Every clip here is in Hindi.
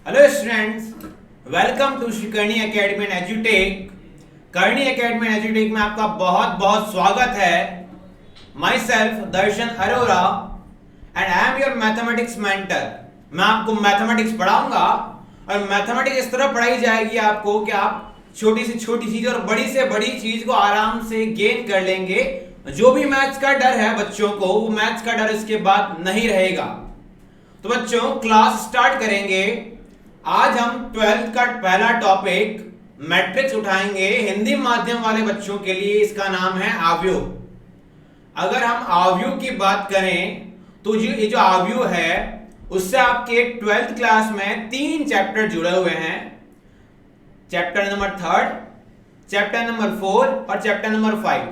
Hello students, welcome to Shri Karni academy and एजुटेक। करणी एकेडमी एंड एजुटेक में आपका बहुत बहुत स्वागत है। Myself Darshan Arora and I am your mathematics mentor. मैं आपको मैथमेटिक्स पढ़ाऊंगा और मैथमेटिक्स इस तरह पढ़ाई जाएगी आपको कि आप छोटी से छोटी चीज और बड़ी से बड़ी चीज को आराम से गेन कर लेंगे। जो भी मैथ्स का डर है बच्चों को, वो मैथ्स का डर इसके बाद नहीं रहेगा। तो बच्चों, क्लास स्टार्ट करेंगे। आज हम 12th का पहला टॉपिक मैट्रिक्स उठाएंगे। हिंदी माध्यम वाले बच्चों के लिए इसका नाम है आव्यूह। अगर हम आव्यूह की बात करें तो ये जो आव्यूह है उससे आपके 12th क्लास में 3 चैप्टर जुड़े हुए हैं। चैप्टर नंबर 3, चैप्टर नंबर 4 और चैप्टर नंबर 5।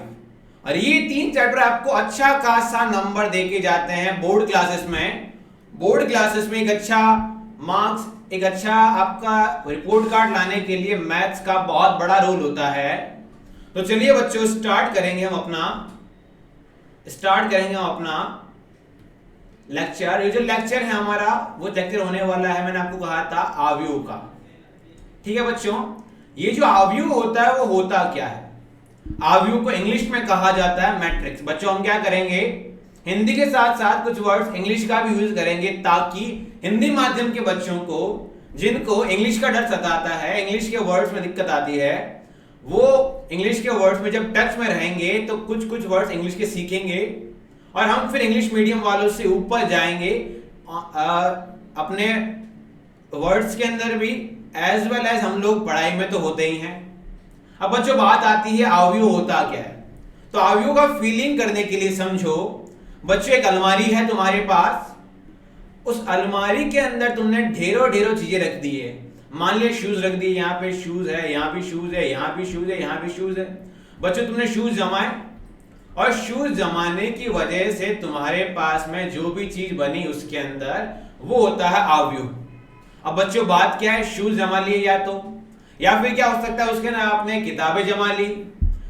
और ये 3 चैप्टर आपको अच्छा खासा नंबर देके जाते हैं बोर्ड क्लासेस में। बोर्ड क्लासेस में एक अच्छा मार्क्स, एक अच्छा आपका रिपोर्ट कार्ड लाने के लिए मैथ्स का बहुत बड़ा रोल होता है। तो चलिए बच्चों, स्टार्ट करेंगे हम अपना लेक्चर। ये जो लेक्चर है हमारा, वो लेक्चर होने वाला है, मैंने आपको कहा था आव्यूह का। ठीक है बच्चों, ये जो आव्यूह होता है वो होता क्या है? आव्यूह को इंग्लिश में कहा जाता है मैट्रिक्स। बच्चों, हम क्या करेंगे, हिंदी के साथ साथ कुछ वर्ड्स इंग्लिश का भी यूज करेंगे ताकि हिंदी माध्यम के बच्चों को, जिनको इंग्लिश का डर सताता है, इंग्लिश के वर्ड्स में दिक्कत आती है, वो इंग्लिश के वर्ड्स में जब टच में रहेंगे तो कुछ कुछ वर्ड्स इंग्लिश के सीखेंगे और हम फिर इंग्लिश मीडियम वालों से ऊपर जाएंगे अपने वर्ड्स के अंदर भी, एज वेल एज हम लोग पढ़ाई में तो होते ही हैं। अब बच्चों, बात आती है आव्यूह होता क्या है। तो आव्यूह का फीलिंग करने के लिए समझो बच्चों, एक अलमारी है तुम्हारे पास। उस अलमारी के अंदर तुमने ढेरों ढेरों चीजें रख दी है। मान लिया शूज रख दिए, यहाँ पे शूज है, यहाँ भी शूज है, यहाँ भी शूज है, यहाँ भी शूज है। बच्चों, तुमने शूज जमाए और शूज जमाने की वजह से तुम्हारे पास में जो भी चीज बनी उसके अंदर, वो होता है आव्यूह। अब बच्चों, बात क्या है, शूज जमा लिए या फिर क्या हो सकता है उसके अंदर आपने किताबें जमा ली,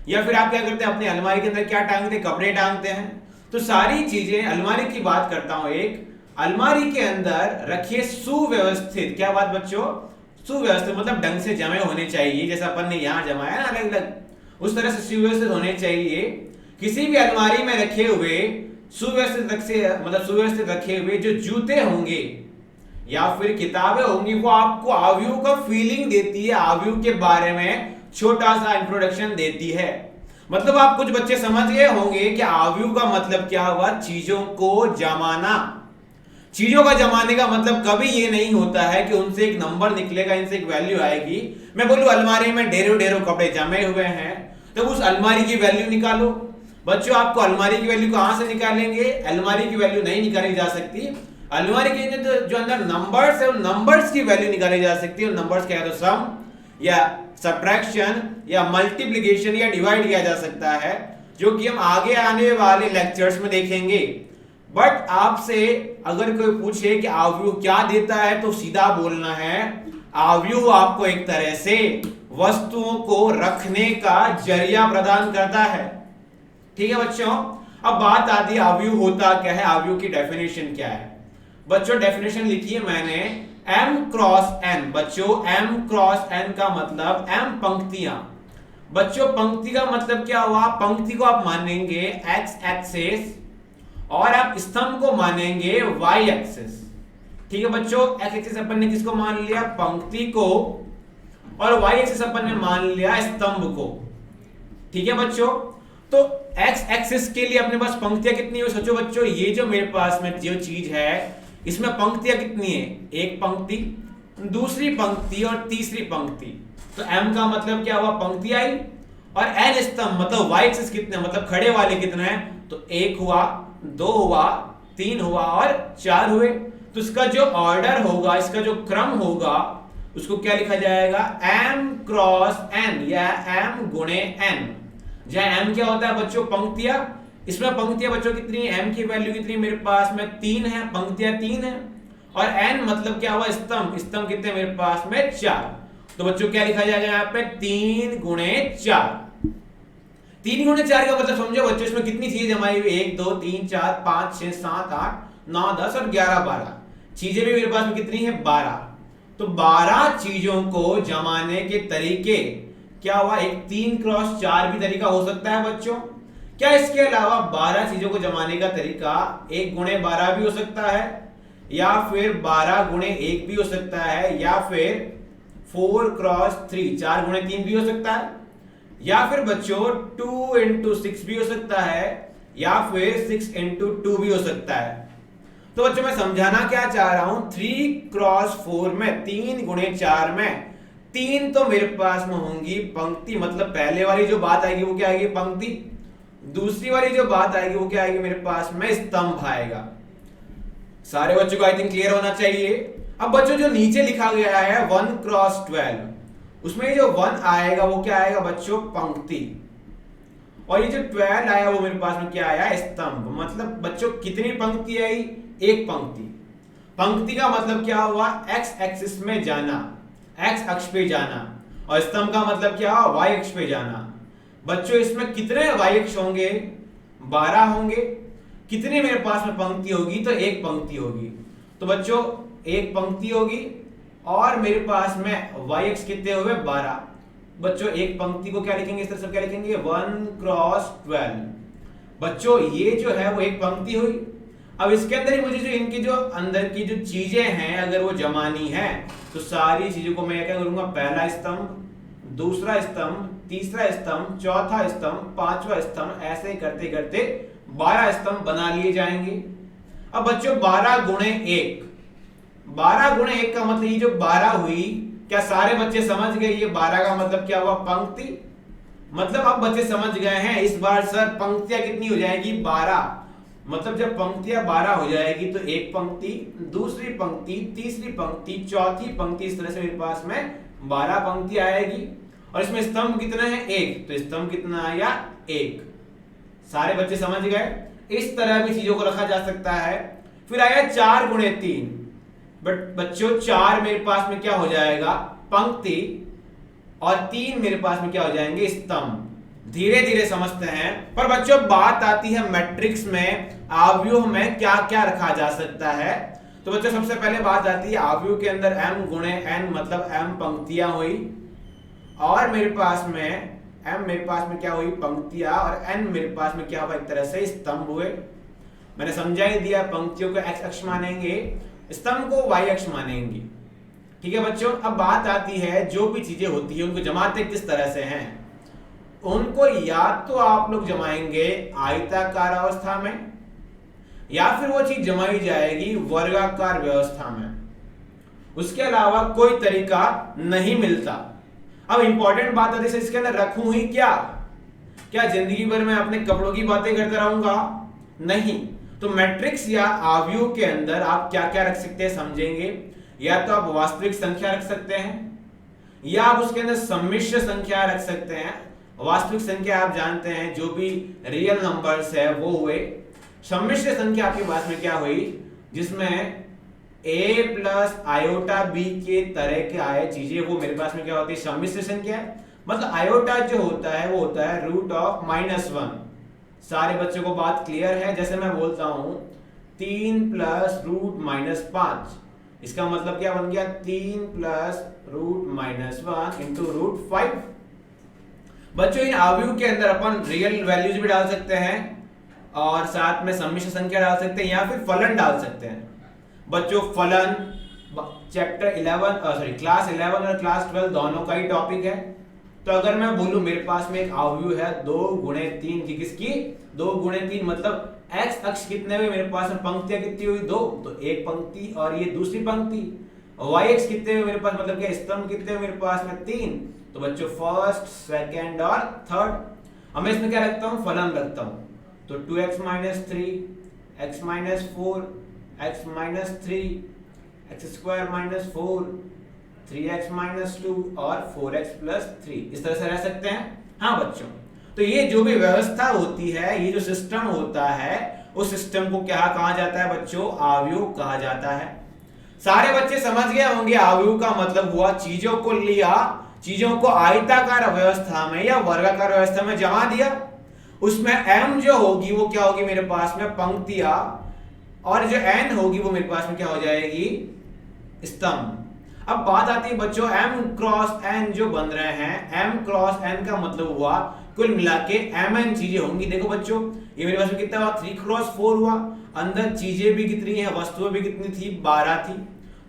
या फिर आप क्या करते हैं अपनी अलमारी के अंदर क्या टांगते हैं, कपड़े टांगते हैं। तो सारी चीजें, अलमारी की बात करता हूं, एक अलमारी के अंदर रखिए सुव्यवस्थित। क्या बात बच्चों? सुव्यवस्थित मतलब ढंग से जमे होने चाहिए। जैसा अपन ने यहां जमाया ना अलग अलग, उस तरह से सुव्यवस्थित होने चाहिए। किसी भी अलमारी में रखे हुए सुव्यवस्थित रखे हुए जो जूते होंगे या फिर किताबें होंगी, वो आपको आव्यूह का फीलिंग देती है, आव्यूह के बारे में छोटा सा इंट्रोडक्शन देती है। मतलब आप कुछ बच्चे समझ गए होंगे कि आव्यूह का मतलब क्या हुआ, चीजों को जमाना। चीजों का जमाने का मतलब कभी ये नहीं होता है कि उनसे एक नंबर निकलेगा, इनसे एक वैल्यू आएगी। मैं बोलूं अलमारी में ढेरों ढेरों कपड़े जमे हुए हैं, तो उस अलमारी की वैल्यू निकालो। बच्चों, आपको अलमारी की वैल्यू कहां से निकालेंगे? अलमारी की वैल्यू नहीं निकाली जा सकती। अलमारी के जो अंदर नंबर्स है, उन नंबर्स की वैल्यू निकाली जा सकती है। उन नंबर्स क्या है, तो सम या सब्ट्रैक्शन या मल्टीप्लिकेशन या डिवाइड किया जा सकता है, जो कि हम आगे आने वाले लेक्चर्स में देखेंगे। बट आपसे अगर कोई पूछे कि आव्यूह क्या देता है, तो सीधा बोलना है आव्यूह आपको एक तरह से वस्तुओं को रखने का जरिया प्रदान करता है। ठीक है बच्चों, अब बात आती है आव्यूह होता क्या है, आव्यूह की डेफिनेशन क्या है। बच्चों, डेफिनेशन लिखी है मैंने, m क्रॉस n। बच्चों, m क्रॉस n का मतलब m पंक्तियां। बच्चों, पंक्ति का मतलब क्या हुआ? पंक्ति को आप मानेंगे x एक्सिस और आप स्तंभ को मानेंगे y एक्सिस। ठीक है बच्चों, x एक्सिस अपन ने किसको मान लिया? पंक्ति को, और y एक्सिस अपन ने मान लिया स्तंभ को। ठीक है बच्चों, तो x एक्सिस के लिए अपने पास पंक्तियां कितनी है? सोचो बच्चों, ये जो मेरे पास में जो चीज है, इसमें पंक्तियां कितनी है? एक पंक्ति, दूसरी पंक्ति और तीसरी पंक्ति। तो m का मतलब क्या हुआ? पंक्ति आई। और n स्तंभ मतलब y एक्सिस कितने, मतलब खड़े वाले कितने हैं? तो 1 हुआ, 2 हुआ, 3 हुआ और 4 हुए। तो इसका जो ऑर्डर होगा, इसका जो क्रम होगा, उसको क्या लिखा जाएगा? m क्रॉस n या m गुणे n। जहां m क्या होता है बच्चों? पंक्तियां। इसमें पंक्तियां बच्चों कितनी है? m की वैल्यू कितनी मेरे पास में? 3 है, पंक्तियां 3 है। और n मतलब क्या हुआ? स्तंभ। स्तंभ कितने मेरे पास में? 4। तो बच्चों क्या लिखा जाएगा यहाँ पे? 3 गुणे 4। 3 गुणे 4 का मतलब समझो बच्चों, इसमें कितनी चीजें जमाई हुई? 1 2 3 4 5 6 7 8 9 10 और 11 12 चीजें भी मेरे पास में कितनी है? 12। तो 12 चीजों को जमाने के तरीके क्या हुआ, एक 3x4 भी तरीका हो सकता है बच्चों। क्या इसके अलावा 12 चीजों को जमाने का तरीका 1 गुणे 12 भी हो सकता है, या फिर 12 गुणे 1 भी हो सकता है, या फिर 4x3 4 गुणे 3 भी हो सकता है, या फिर बच्चों 2 into 6 भी हो सकता है, या फिर 6 into 2 भी हो सकता है। तो बच्चों मैं समझाना क्या चाह रहा हूं, 3x4 में 3 गुणे 4 में 3 तो मेरे पास में होंगी पंक्ति, मतलब पहले वाली जो बात आएगी वो क्या आएगी, पंक्ति। दूसरी वाली जो बात आएगी वो क्या आएगी, मेरे पास में स्तंभ आएगा। सारे बच्चों को आई थिंक क्लियर होना चाहिए। अब बच्चों जो नीचे लिखा गया है 1x12, उसमें जो 1 आएगा वो क्या आएगा बच्चों, पंक्ति, और ये जो 12 आया वो मेरे पास में क्या आया, स्तंभ। मतलब बच्चों कितनी पंक्ति आई, एक पंक्ति। पंक्ति का मतलब क्या हुआ, एक्स एक्सिस में जाना, एक्स अक्ष पे जाना, और स्तंभ का मतलब क्या हुआ, वाई अक्ष पे जाना। बच्चों इसमें कितने वाई अक्ष होंगे, 12 होंगे। कितनी मेरे पास में पंक्ति होगी, तो एक पंक्ति होगी। तो बच्चों एक पंक्ति होगी और मेरे पास में वाई अक्ष कितने हुए, 12। बच्चों एक पंक्ति को क्या लिखेंगे, इस तरह से क्या लिखेंगे, 1x12। बच्चों ये जो है वो एक पंक्ति हुई। अब इसके अंदर ही मुझे जो इनकी जो अंदर की जो चीजें हैं अगर वो जमानी है तो सारी चीजों को मैं क्या करूंगा, पहला स्तंभ, दूसरा स्तंभ, तीसरा स्तंभ, चौथा स्तंभ, पांचवा स्तंभ, ऐसे करते करते 12 स्तंभ बना लिए जाएंगे। अब बच्चों 12 गुणे 1, 12 गुणे 1 का मतलब ये जो 12 हुई, क्या सारे बच्चे समझ गए ये 12 का मतलब क्या हुआ, पंक्ति। मतलब अब बच्चे समझ गए हैं इस बार सर पंक्तियां कितनी हो जाएगी, 12। मतलब जब पंक्तियां 12 हो जाएगी तो एक पंक्ति, दूसरी पंक्ति, तीसरी पंक्ति, चौथी पंक्ति, इस तरह से मेरे पास में 12 पंक्ति आएगी। और इसमें स्तंभ कितना है, एक, तो स्तंभ कितना आया, एक। सारे बच्चे समझ गए। इस तरह भी चीजों को रखा जा सकता है। फिर आया 4 गुणे 3, बट बच्चों 4 मेरे पास में क्या हो जाएगा, पंक्ति, और 3 मेरे पास में क्या हो जाएंगे, स्तंभ। धीरे धीरे समझते हैं। पर बच्चों बात आती है मैट्रिक्स में आव्यूह में क्या क्या रखा जा सकता है। तो बच्चों सबसे पहले बात आती है आव्यूह के अंदर m गुणे n, मतलब m पंक्तियां हुई, और मेरे पास में m मेरे पास में क्या हुई, पंक्तियां, और n मेरे पास में क्या हुआ, एक तरह से स्तंभ हुए। मैंने समझा ही दिया, पंक्तियों को x अक्ष मानेंगे, स्तंभ को y अक्ष मानेंगे। ठीक है बच्चों। अब बात आती है जो भी चीजें होती है उनको जमाते किस तरह से हैं। उनको या तो आप लोग जमाएंगे आयताकार अवस्था में, या फिर वो चीज जमाई जाएगी वर्गाकार व्यवस्था में। उसके अलावा कोई तरीका नहीं मिलता। अब इंपॉर्टेंट बात आती है इसके अंदर रखूं ही क्या जिंदगी भर मैं अपने कपड़ों की बातें करता रहूंगा, नहीं। तो मैट्रिक्स या आव्यूह के अंदर आप क्या क्या रख सकते हैं समझेंगे। या तो आप वास्तविक संख्या रख सकते हैं, या आप उसके अंदर सम्मिश्र संख्या रख सकते हैं। वास्तविक संख्या आप जानते हैं जो भी रियल नंबर्स है वो हुए। सम्मिश्र संख्या आपके पास में क्या हुई, जिसमें a प्लस आयोटा b के तरह के आए चीजें, वो मेरे पास में क्या होती है, सम्मिश्र संख्या। मतलब आयोटा जो होता है वो होता है रूट ऑफ -1। सारे बच्चों को बात क्लियर है। जैसे मैं बोलता हूं 3 प्लस रूट -5, इसका मतलब क्या बन गया, 3 प्लस रूट -1 इंटू रूट 5। बच्चों इन आव्यूह के अंदर अपन रियल वैल्यूज भी डाल सकते हैं और साथ में सम्मिश्र संख्या डाल सकते हैं, या फिर फलन डाल सकते हैं। बच्चों फलन चैप्टर 11 क्लास 11 और क्लास 12 दोनों का ही टॉपिक है। तो अगर मैं बोलूं मेरे पास में एक आव्यूह है 2 गुणे 3 की, किसकी, 2 गुणे 3, मतलब एक्स अक्ष कितने हुए मेरे पास में, पंक्तियां कितनी हुई, 2, तो एक पंक्ति और ये दूसरी पंक्ति। वाई एक्स कितने हुए मेरे पास, मतलब क्या, स्तंभ कितने हुए मेरे पास में, 3। तो बच्चों फर्स्ट, सेकंड और थर्ड। अब मैं इसमें क्या रखता हूं, फलन रखता हूं। तो 2x - 3, x - 4, x - 3, x² - 4, 3x - 2 और 4x + 3, इस तरह से रह सकते हैं। हाँ बच्चों, तो ये जो भी व्यवस्था होती है, ये जो सिस्टम होता है, उस सिस्टम को क्या कहा जाता है बच्चों, आव्यूह कहा जाता है। सारे बच्चे समझ गए होंगे आव्यूह का मतलब हुआ चीजों को लिया, चीजों को आयताकार व्यवस्था में या वर्गाकार व्यवस्था में जमा दिया। उसमें m जो होगी वो क्या होगी मेरे पास में, पंक्तियां, और जो n होगी वो मेरे पास में क्या हो जाएगी, स्तंभ। अब बात आती है बच्चों m क्रॉस n जो बन रहे हैं, m क्रॉस n का मतलब हुआ कुल मिला के mn चीजें होंगी। देखो बच्चों ये मेरे पास में कितना हुआ, 3 क्रॉस 4 हुआ। अंदर चीजें भी कितनी है, वस्तुएं भी कितनी थी, 12 थी।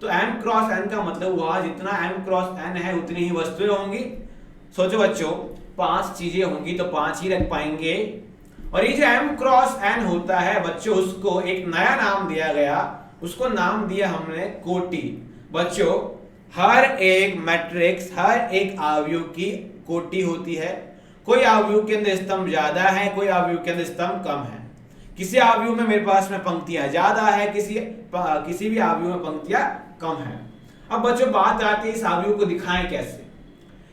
तो m क्रॉस n का मतलब हुआ जितना m क्रॉस n है उतनी ही वस्तुएं होंगी। सोचो बच्चों 5 चीजें होंगी तो 5 ही रख पाएंगे। और ये जो m क्रॉस n होता है बच्चों उसको एक नया नाम दिया गया, उसको नाम दिया हमने कोटि। बच्चों हर एक मैट्रिक्स, हर एक अवयव की कोटि होती है। कोई अवयव के अंदर स्तंभ ज्यादा है, कोई अवयव के अंदर स्तंभ कम है। किसी अवयव में मेरे पास में पंक्तियां ज्यादा है, किसी भी अवयव में पंक्तियां कम है। अब बच्चों बात आती है इस अवयव को दिखाएं कैसे।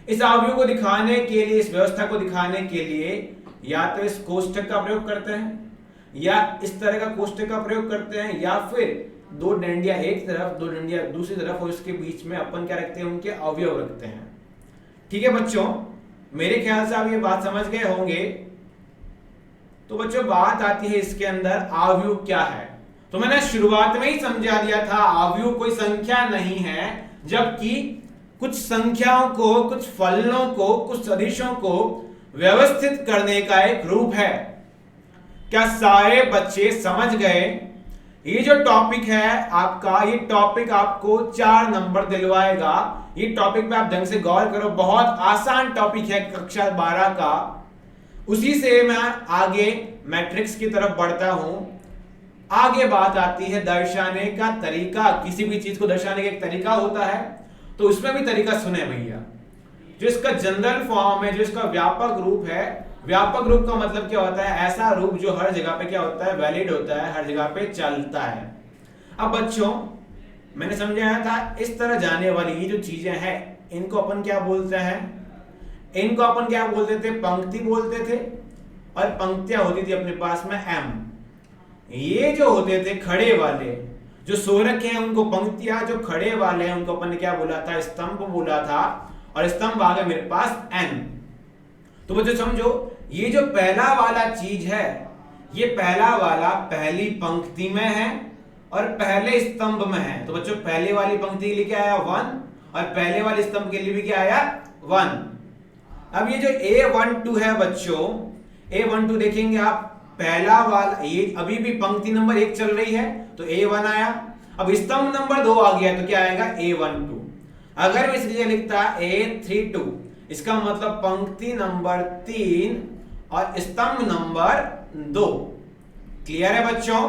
इस अवयव को दिखाने के लिए, इस व्यवस्था को दिखाने के लिए या तो इस कोष्ठक का प्रयोग करते हैं, या इस तरह का कोष्ठक का प्रयोग करते हैं, या फिर 2 डंडियां एक तरफ 2 डंडियां दूसरी तरफ और उसके बीच में अपन क्या रखते हैं, उनके अवयव रखते हैं। ठीक है बच्चों, मेरे ख्याल से आप ये बात समझ गए होंगे। तो बच्चों बात आती है इसके अंदर अवयव क्या है। तो मैंने शुरुआत में ही समझा दिया था अवयव कोई संख्या नहीं है, जबकि कुछ संख्याओं को, कुछ फलनों को, कुछ सदिशों को व्यवस्थित करने का एक रूप है। क्या सारे बच्चे समझ गए? ये जो टॉपिक है आपका, ये टॉपिक आपको 4 नंबर दिलवाएगा। ये टॉपिक पे आप ढंग से गौर करो, बहुत आसान टॉपिक है कक्षा 12 का। उसी से मैं आगे मैट्रिक्स की तरफ बढ़ता हूं। आगे बात आती है दर्शाने का तरीका। किसी भी चीज को दर्शाने का एक तरीका होता है, तो उसमें भी तरीका सुने भैया। जो इसका जनरल फॉर्म है, जो इसका व्यापक रूप है, व्यापक रूप का मतलब क्या होता है, ऐसा रूप जो हर जगह पे क्या होता है, वैलिड होता है, हर जगह पे चलता है। अब बच्चों मैंने समझाया था इस तरह जाने वाली ये जो चीजें हैं इनको अपन क्या बोलते हैं, इनको अपन क्या बोलते थे, पंक्ति बोलते थे। और पंक्तियां होती थी अपने पास में m। ये जो होते थे खड़े वाले, जो सो रखे हैं उनको पंक्तियां, जो खड़े वाले हैं उनको अपन ने क्या बोला था, स्तंभ बोला था। और स्तंभ आ गया मेरे पास n। तो बच्चों समझो ये जो पहला वाला चीज है, ये पहला वाला पहली पंक्ति में है और पहले स्तंभ में है। तो बच्चों पहले वाली पंक्ति के लिए क्या आया 1 और पहले वाले स्तंभ के लिए भी क्या आया 1। अब ये जो A12 है बच्चों, A12 देखेंगे आप, पहला वाला ये अभी भी पंक्ति नंबर 1 चल रही है तो A1 आया। अब स्तंभ नंबर 2 आ गया तो क्या आएगा A12। अगर मैं इसलिए लिखता A32, इसका मतलब पंक्ति नंबर 3 और स्तंभ नंबर 2। क्लियर है बच्चों?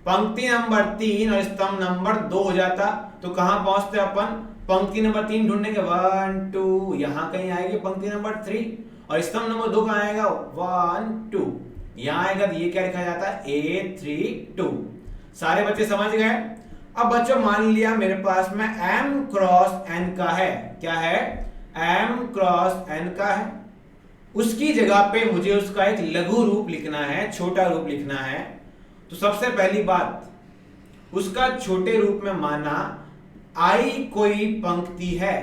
पंक्ति नंबर 3 और स्तंभ नंबर 2 हो जाता तो कहां पहुंचते अपन, पंक्ति नंबर 3 ढूंढने के 1 2 यहां कहीं आएगी पंक्ति नंबर 3 और स्तंभ नंबर 2 कहां आएगा 1 2 यहां आएगा। तो ये क्या लिखा जाता है A32। सारे बच्चे समझ गए? अब बच्चों मान लिया मेरे पास में m क्रॉस n का है, क्या है, m क्रॉस n का है। उसकी जगह पे मुझे उसका एक लघु रूप लिखना है, छोटा रूप लिखना है। तो सबसे पहली बात, उसका छोटे रूप में माना I कोई पंक्ति है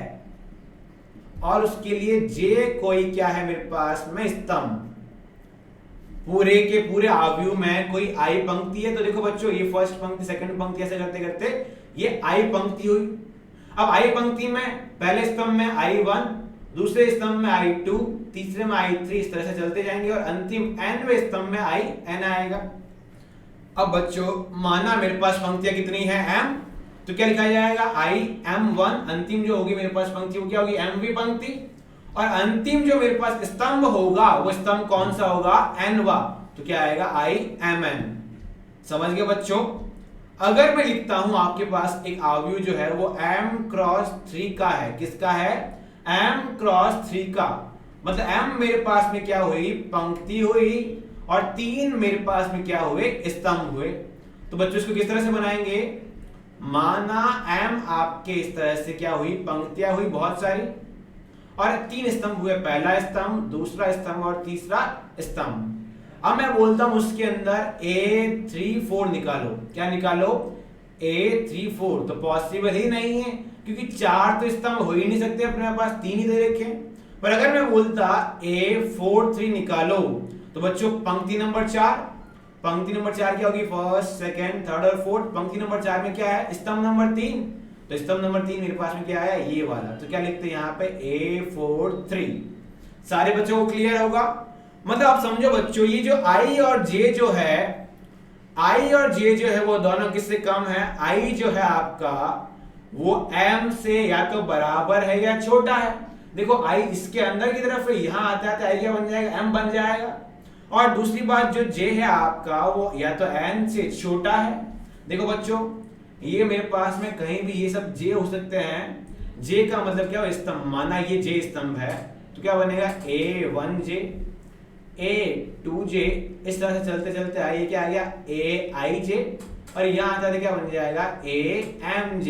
और उसके लिए J कोई क्या है मेरे पास में स्तंभ। पूरे के पूरे अवयव में कोई I पंक्ति है। तो देखो बच्चों ये फर्स्ट पंक्ति, सेकंड पंक्ति, ऐसे करते करते ये I पंक्ति हुई। अब I पंक्ति में पहले स्तंभ में I1, दूसरे स्तंभ में I2, तीसरे में I3, इस तरह से चलते जाएंगे और अंतिम nवें स्तंभ में IN आएगा। अब बच्चों माना मेरे पास पंक्तियां कितनी है m, तो क्या लिखा जाएगा IM1। अंतिम जो होगी मेरे पास पंक्ति वो क्या होगी mवीं पंक्ति। और अंतिम जो मेरे पास स्तंभ होगा वो स्तंभ कौन सा होगा nवा, तो क्या आएगा IMN। समझ गए बच्चों? अगर मैं लिखता हूं आपके पास एक अवयव जो है वो m क्रॉस 3 का है, किसका है, m क्रॉस 3 का, मतलब m मेरे पास में क्या हुई, पंक्ति हुई और 3 मेरे पास में क्या हुए, स्तंभ हुए। तो बच्चों इसको किस तरह से बनाएंगे, माना m आपके इस तरह से क्या हुई, पंक्तियां हुई बहुत सारी और 3 स्तंभ हुए, पहला स्तंभ, दूसरा स्तंभ और तीसरा स्तंभ। अब मैं बोलता हूं उसके अंदर A34 निकालो। क्या निकालो, A34। तो पॉसिबल ही नहीं है क्योंकि 4 तो स्तंभ हो ही नहीं सकते अपने पास, 3 ही दे रखे। पर अगर मैं बोलता A43 निकालो तो बच्चों पंक्ति नंबर 4, पंक्ति नंबर 4 क्या होगी, फर्स्ट सेकंड थर्ड और फोर्थ। पंक्ति नंबर 4 में क्या है, स्तंभ नंबर 3, तो स्तंभ नंबर 3 मेरे पास में क्या आया, ये वाला। तो क्या लिखते हैं यहाँ पे A43। सारे बच्चों को क्लियर होगा? मतलब आप समझो बच्चों, ये जो I और J जो है, I और J जो है वो दोनों किससे कम है? I जो है आपका वो M से या तो बराबर है या छोटा है। देखो I इसके अंदर की तरफ यहां आता है तो I क्या बन जाएगा, M बन जाएगा। और दूसरी बात जो J है आपका वो या तो N से छोटा है। देखो बच्चों, ये मेरे पास में कहीं भी ये सब J हो सकते हैं। J का मतलब क्या हो, स्तंभ। माना ये J स्तंभ है तो क्या बनेगा, A1J, A2J, इस तरह से चलते चलते आइए क्या आ गया, AIJ, और यहां आता है क्या बन जाएगा, AMJ।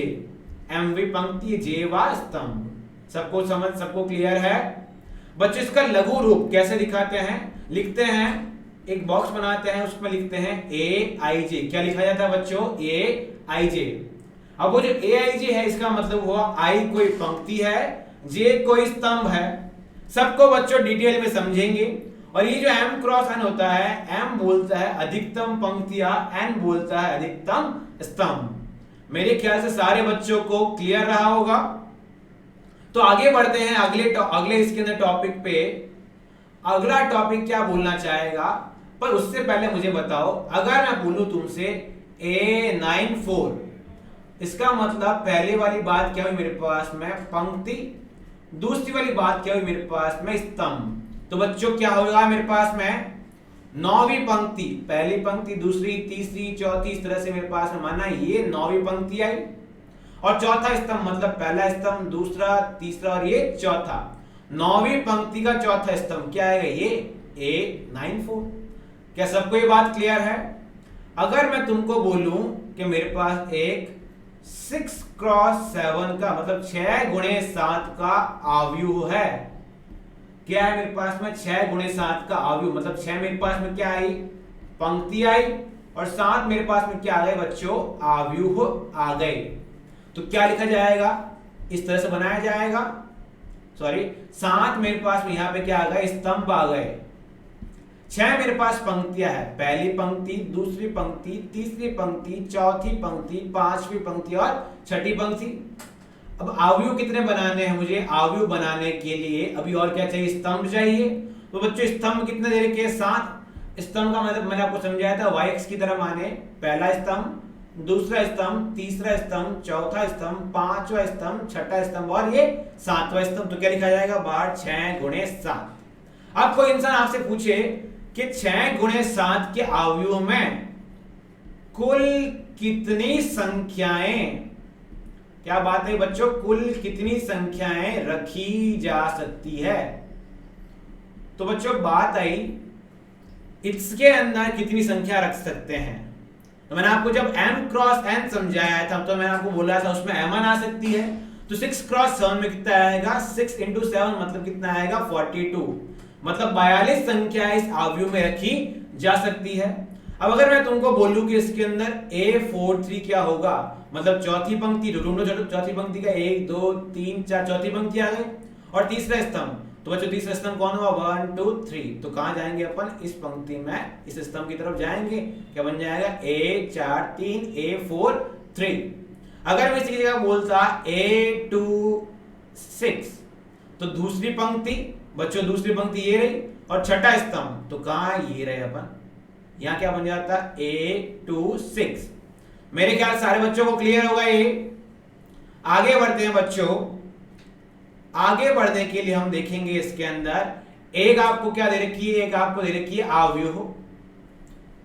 MV पंक्ति, J स्तंभ। सबको क्लियर है बच्चों? इसका लघु रूप कैसे दिखाते हैं? लिखते हैं, एक बॉक्स बनाते हैं, उसमें लिखते हैं AIJ। क्या लिखा जाता है बच्चों, AIJ। अब वो जो AIJ है इसका मतलब हुआ I कोई पंक्ति है, J कोई स्तंभ है। सबको बच्चों डिटेल में समझेंगे। और ये जो M क्रॉस N होता है, M बोलता है अधिकतम पंक्तियां, N बोलता है अधिकतम स्तंभ। मेरे ख्याल से सारे बच्चों को क्लियर रहा होगा। तो आगे बढ़ते हैं अगले इसके अंदर टॉपिक पे। अगला टॉपिक क्या बोलना चाहेगा, पर उससे पहले मुझे बताओ, अगर मैं बोलूं तुमसे A94, इसका मतलब पहले वाली बात क्या हुई मेरे पास में, पंक्ति। दूसरी वाली बात क्या हुई मेरे पास में, स्तंभ। तो बच्चों क्या होगा मेरे पास में, 9वीं पंक्ति, पहली पंक्ति, दूसरी, तीसरी, चौथी, इस तरह से मेरे पास में माना ये 9वीं पंक्ति आई। और चौथा स्तंभ मतलब पहला स्तंभ, दूसरा, तीसरा और ये चौथा। 9वीं पंक्ति का चौथा स्तंभ क्या आएगा, ये A94। क्या सबको ये बात क्लियर है? अगर मैं तुमको बोलूं कि मेरे पास एक 6x7 का मतलब 6x7 का आव्यूह है। क्या है मेरे पास में, 6x7 का आव्यूह, मतलब 6 मेरे पास में क्या आई, पंक्ति आई, और 7 मेरे पास में क्या आ गए बच्चों, आव्यूह आ गए। तो क्या लिखा जाएगा, इस तरह से बनाया जाएगा। सॉरी, 7 मेरे पास में यहां पे क्या आ गए, स्तंभ आ गए। 6 मेरे पास पंक्तियां है, पहली पंक्ति, दूसरी पंक्ति, तीसरी पंक्ति, चौथी पंक्ति, पांचवी पंक्ति और छठी पंक्ति। अब आव्यूह कितने बनाने हैं मुझे? आव्यूह बनाने के लिए अभी और क्या चाहिए, स्तंभ चाहिए। तो बच्चों स्तंभ कितने दे रखे हैं, 7। स्तंभ का मतलब मैंने आपको समझाया था YX की तरह माने, पहला स्तंभ, दूसरा स्तंभ, तीसरा स्तंभ, चौथा स्तंभ, पांचवा स्तंभ, छठा स्तंभ और ये 7वां स्तंभ। तो क्या लिखा जाएगा, बाहर 6x7। अब कोई इंसान आपसे पूछे कि 6x7 के आव्यूह में कुल कितनी संख्याएं, क्या बात है बच्चों, कुल कितनी संख्याएं रखी जा सकती है? तो बच्चों बात आई इसके अंदर कितनी संख्या रख सकते हैं। तो मैंने आपको जब M×N समझाया था तो मैंने आपको बोला था उसमें M1 आ सकती है। तो 6×7 में कितना आएगा, 6 × 7 मतलब कितना आएगा, 42। मतलब 42 संख्या इस आव्यूह में रखी जा सकती है। अब अगर मैं तुमको बोलूं कि इसके अंदर A43 क्या होगा, मतलब चौथी पंक्ति, ढूंढो चौथी पंक्ति का 1 2 3 4 चौथी पंक्ति आ गई, और तीसरा स्तंभ। तो बच्चों तीसरा स्तंभ कौन हुआ, 1 2 3। तो कहां जाएंगे अपन, इस पंक्ति में, इस स्तंभ की तरफ जाएंगे। क्या बन जाएगा, A43 A43। अगर मैं इसकी जगह बोलता A26, तो दूसरी पंक्ति बच्चों, दूसरी पंक्ति ये रही, और छठा स्तंभ तो कहां, ये रहे अपन। यहां क्या बन जाता, A26। मेरे ख्याल सारे बच्चों को क्लियर होगा ये। आगे बढ़ते हैं बच्चों। आगे बढ़ने के लिए हम देखेंगे इसके अंदर एक आपको क्या दे रखी है, एक आपको दे रखी है आव्यूह।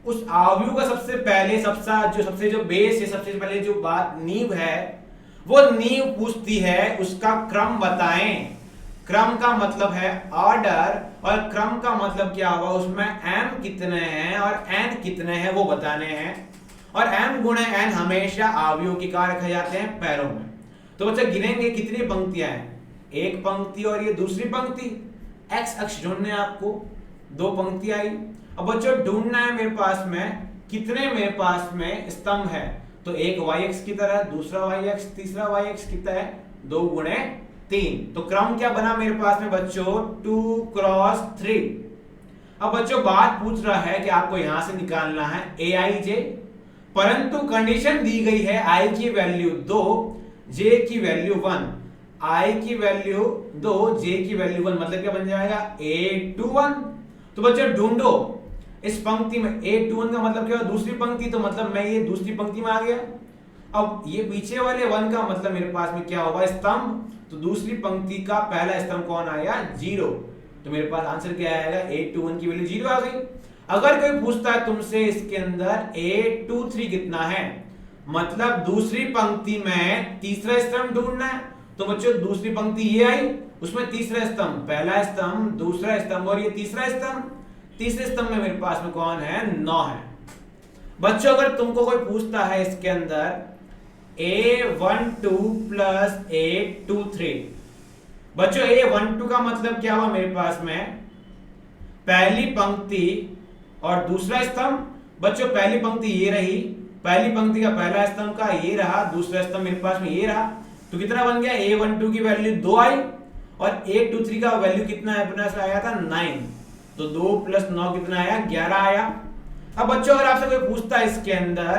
उस आव्यूह का सबसे पहले सबसे जो बेस है, सबसे पहले जो बात नींव है, वो नींव पूछती है उसका क्रम बताएं। क्रम का मतलब है ऑर्डर, और क्रम का मतलब क्या हुआ, उसमें m कितने हैं और n कितने हैं वो बताने हैं। और m गुणे n हमेशा आव्यूह के कार्य रखे जाते हैं पैरों में। तो बच्चे गिनेंगे कितनी पंक्तियां हैं, एक पंक्ति और ये दूसरी पंक्ति। x अक्ष ढूंढने आपको, 2 पंक्ति आई। अब बच्चों ढूंढना है मेरे पास में कितने मेरे पास में स्तंभ है। तो एक y-अक्ष की तरह, दूसरा y-अक्ष, तीसरा y-अक्ष कितना है, 2 गुणे 3। तो क्रम क्या बना मेरे पास में बच्चों, 2×3। अब बच्चों बात पूछ रहा है कि आपको यहां से निकालना है AIJ, परंतु कंडीशन दी गई है I की वैल्यू 2, जे की वैल्यू 1, आई की वैल्यू 2, जे की वैल्यू 1, मतलब क्या बन जाएगा A21। तो बच्चों ढूंढो इस पंक्ति में A21 का मतलब क्या है, दूसरी पंक्ति, तो मतलब मैं ये दूसरी पंक्ति में आ गया। अब ये पीछे वाले 1 का मतलब मेरे पास में क्या होगा, स्तंभ, तो दूसरी पंक्ति का पहला स्तंभ कौन आया, 0, तो मेरे पास आंसर क्या आएगा, A21 की वैल्यू 0 आ गई। अगर कोई पूछता है तुमसे इसके अंदर A23 कितना है, मतलब दूसरी पंक्ति में तीसरा स्तंभ ढूंढना है, तो बच्चों दूसरी पंक्ति ये आई, उसमें तीसरा स्तंभ, पहला स्तंभ, दूसरा स्तंभ और ये तीसरा स्तंभ, तीसरे स्तंभ में मेरे पास में कौन है, 9 है। बच्चों अगर तुमको कोई पूछता है इसके अंदर A12 प्लस A23, बच्चों A12 का मतलब क्या हुआ मेरे पास में, पहली पंक्ति और दूसरा स्तंभ। बच्चों पहली पंक्ति ये रही, पहली पंक्ति का पहला स्तंभ का ये रहा, दूसरा स्तंभ मेरे पास में ये रहा, तो कितना बन गया, A12 की वैल्यू 2 आई और A23 का वैल्यू कितना अपने से आया था 9, तो 2 प्लस 9 कितना आया, 11 आया। अब बच्चों अगर आपसे कोई पूछता है इसके अंदर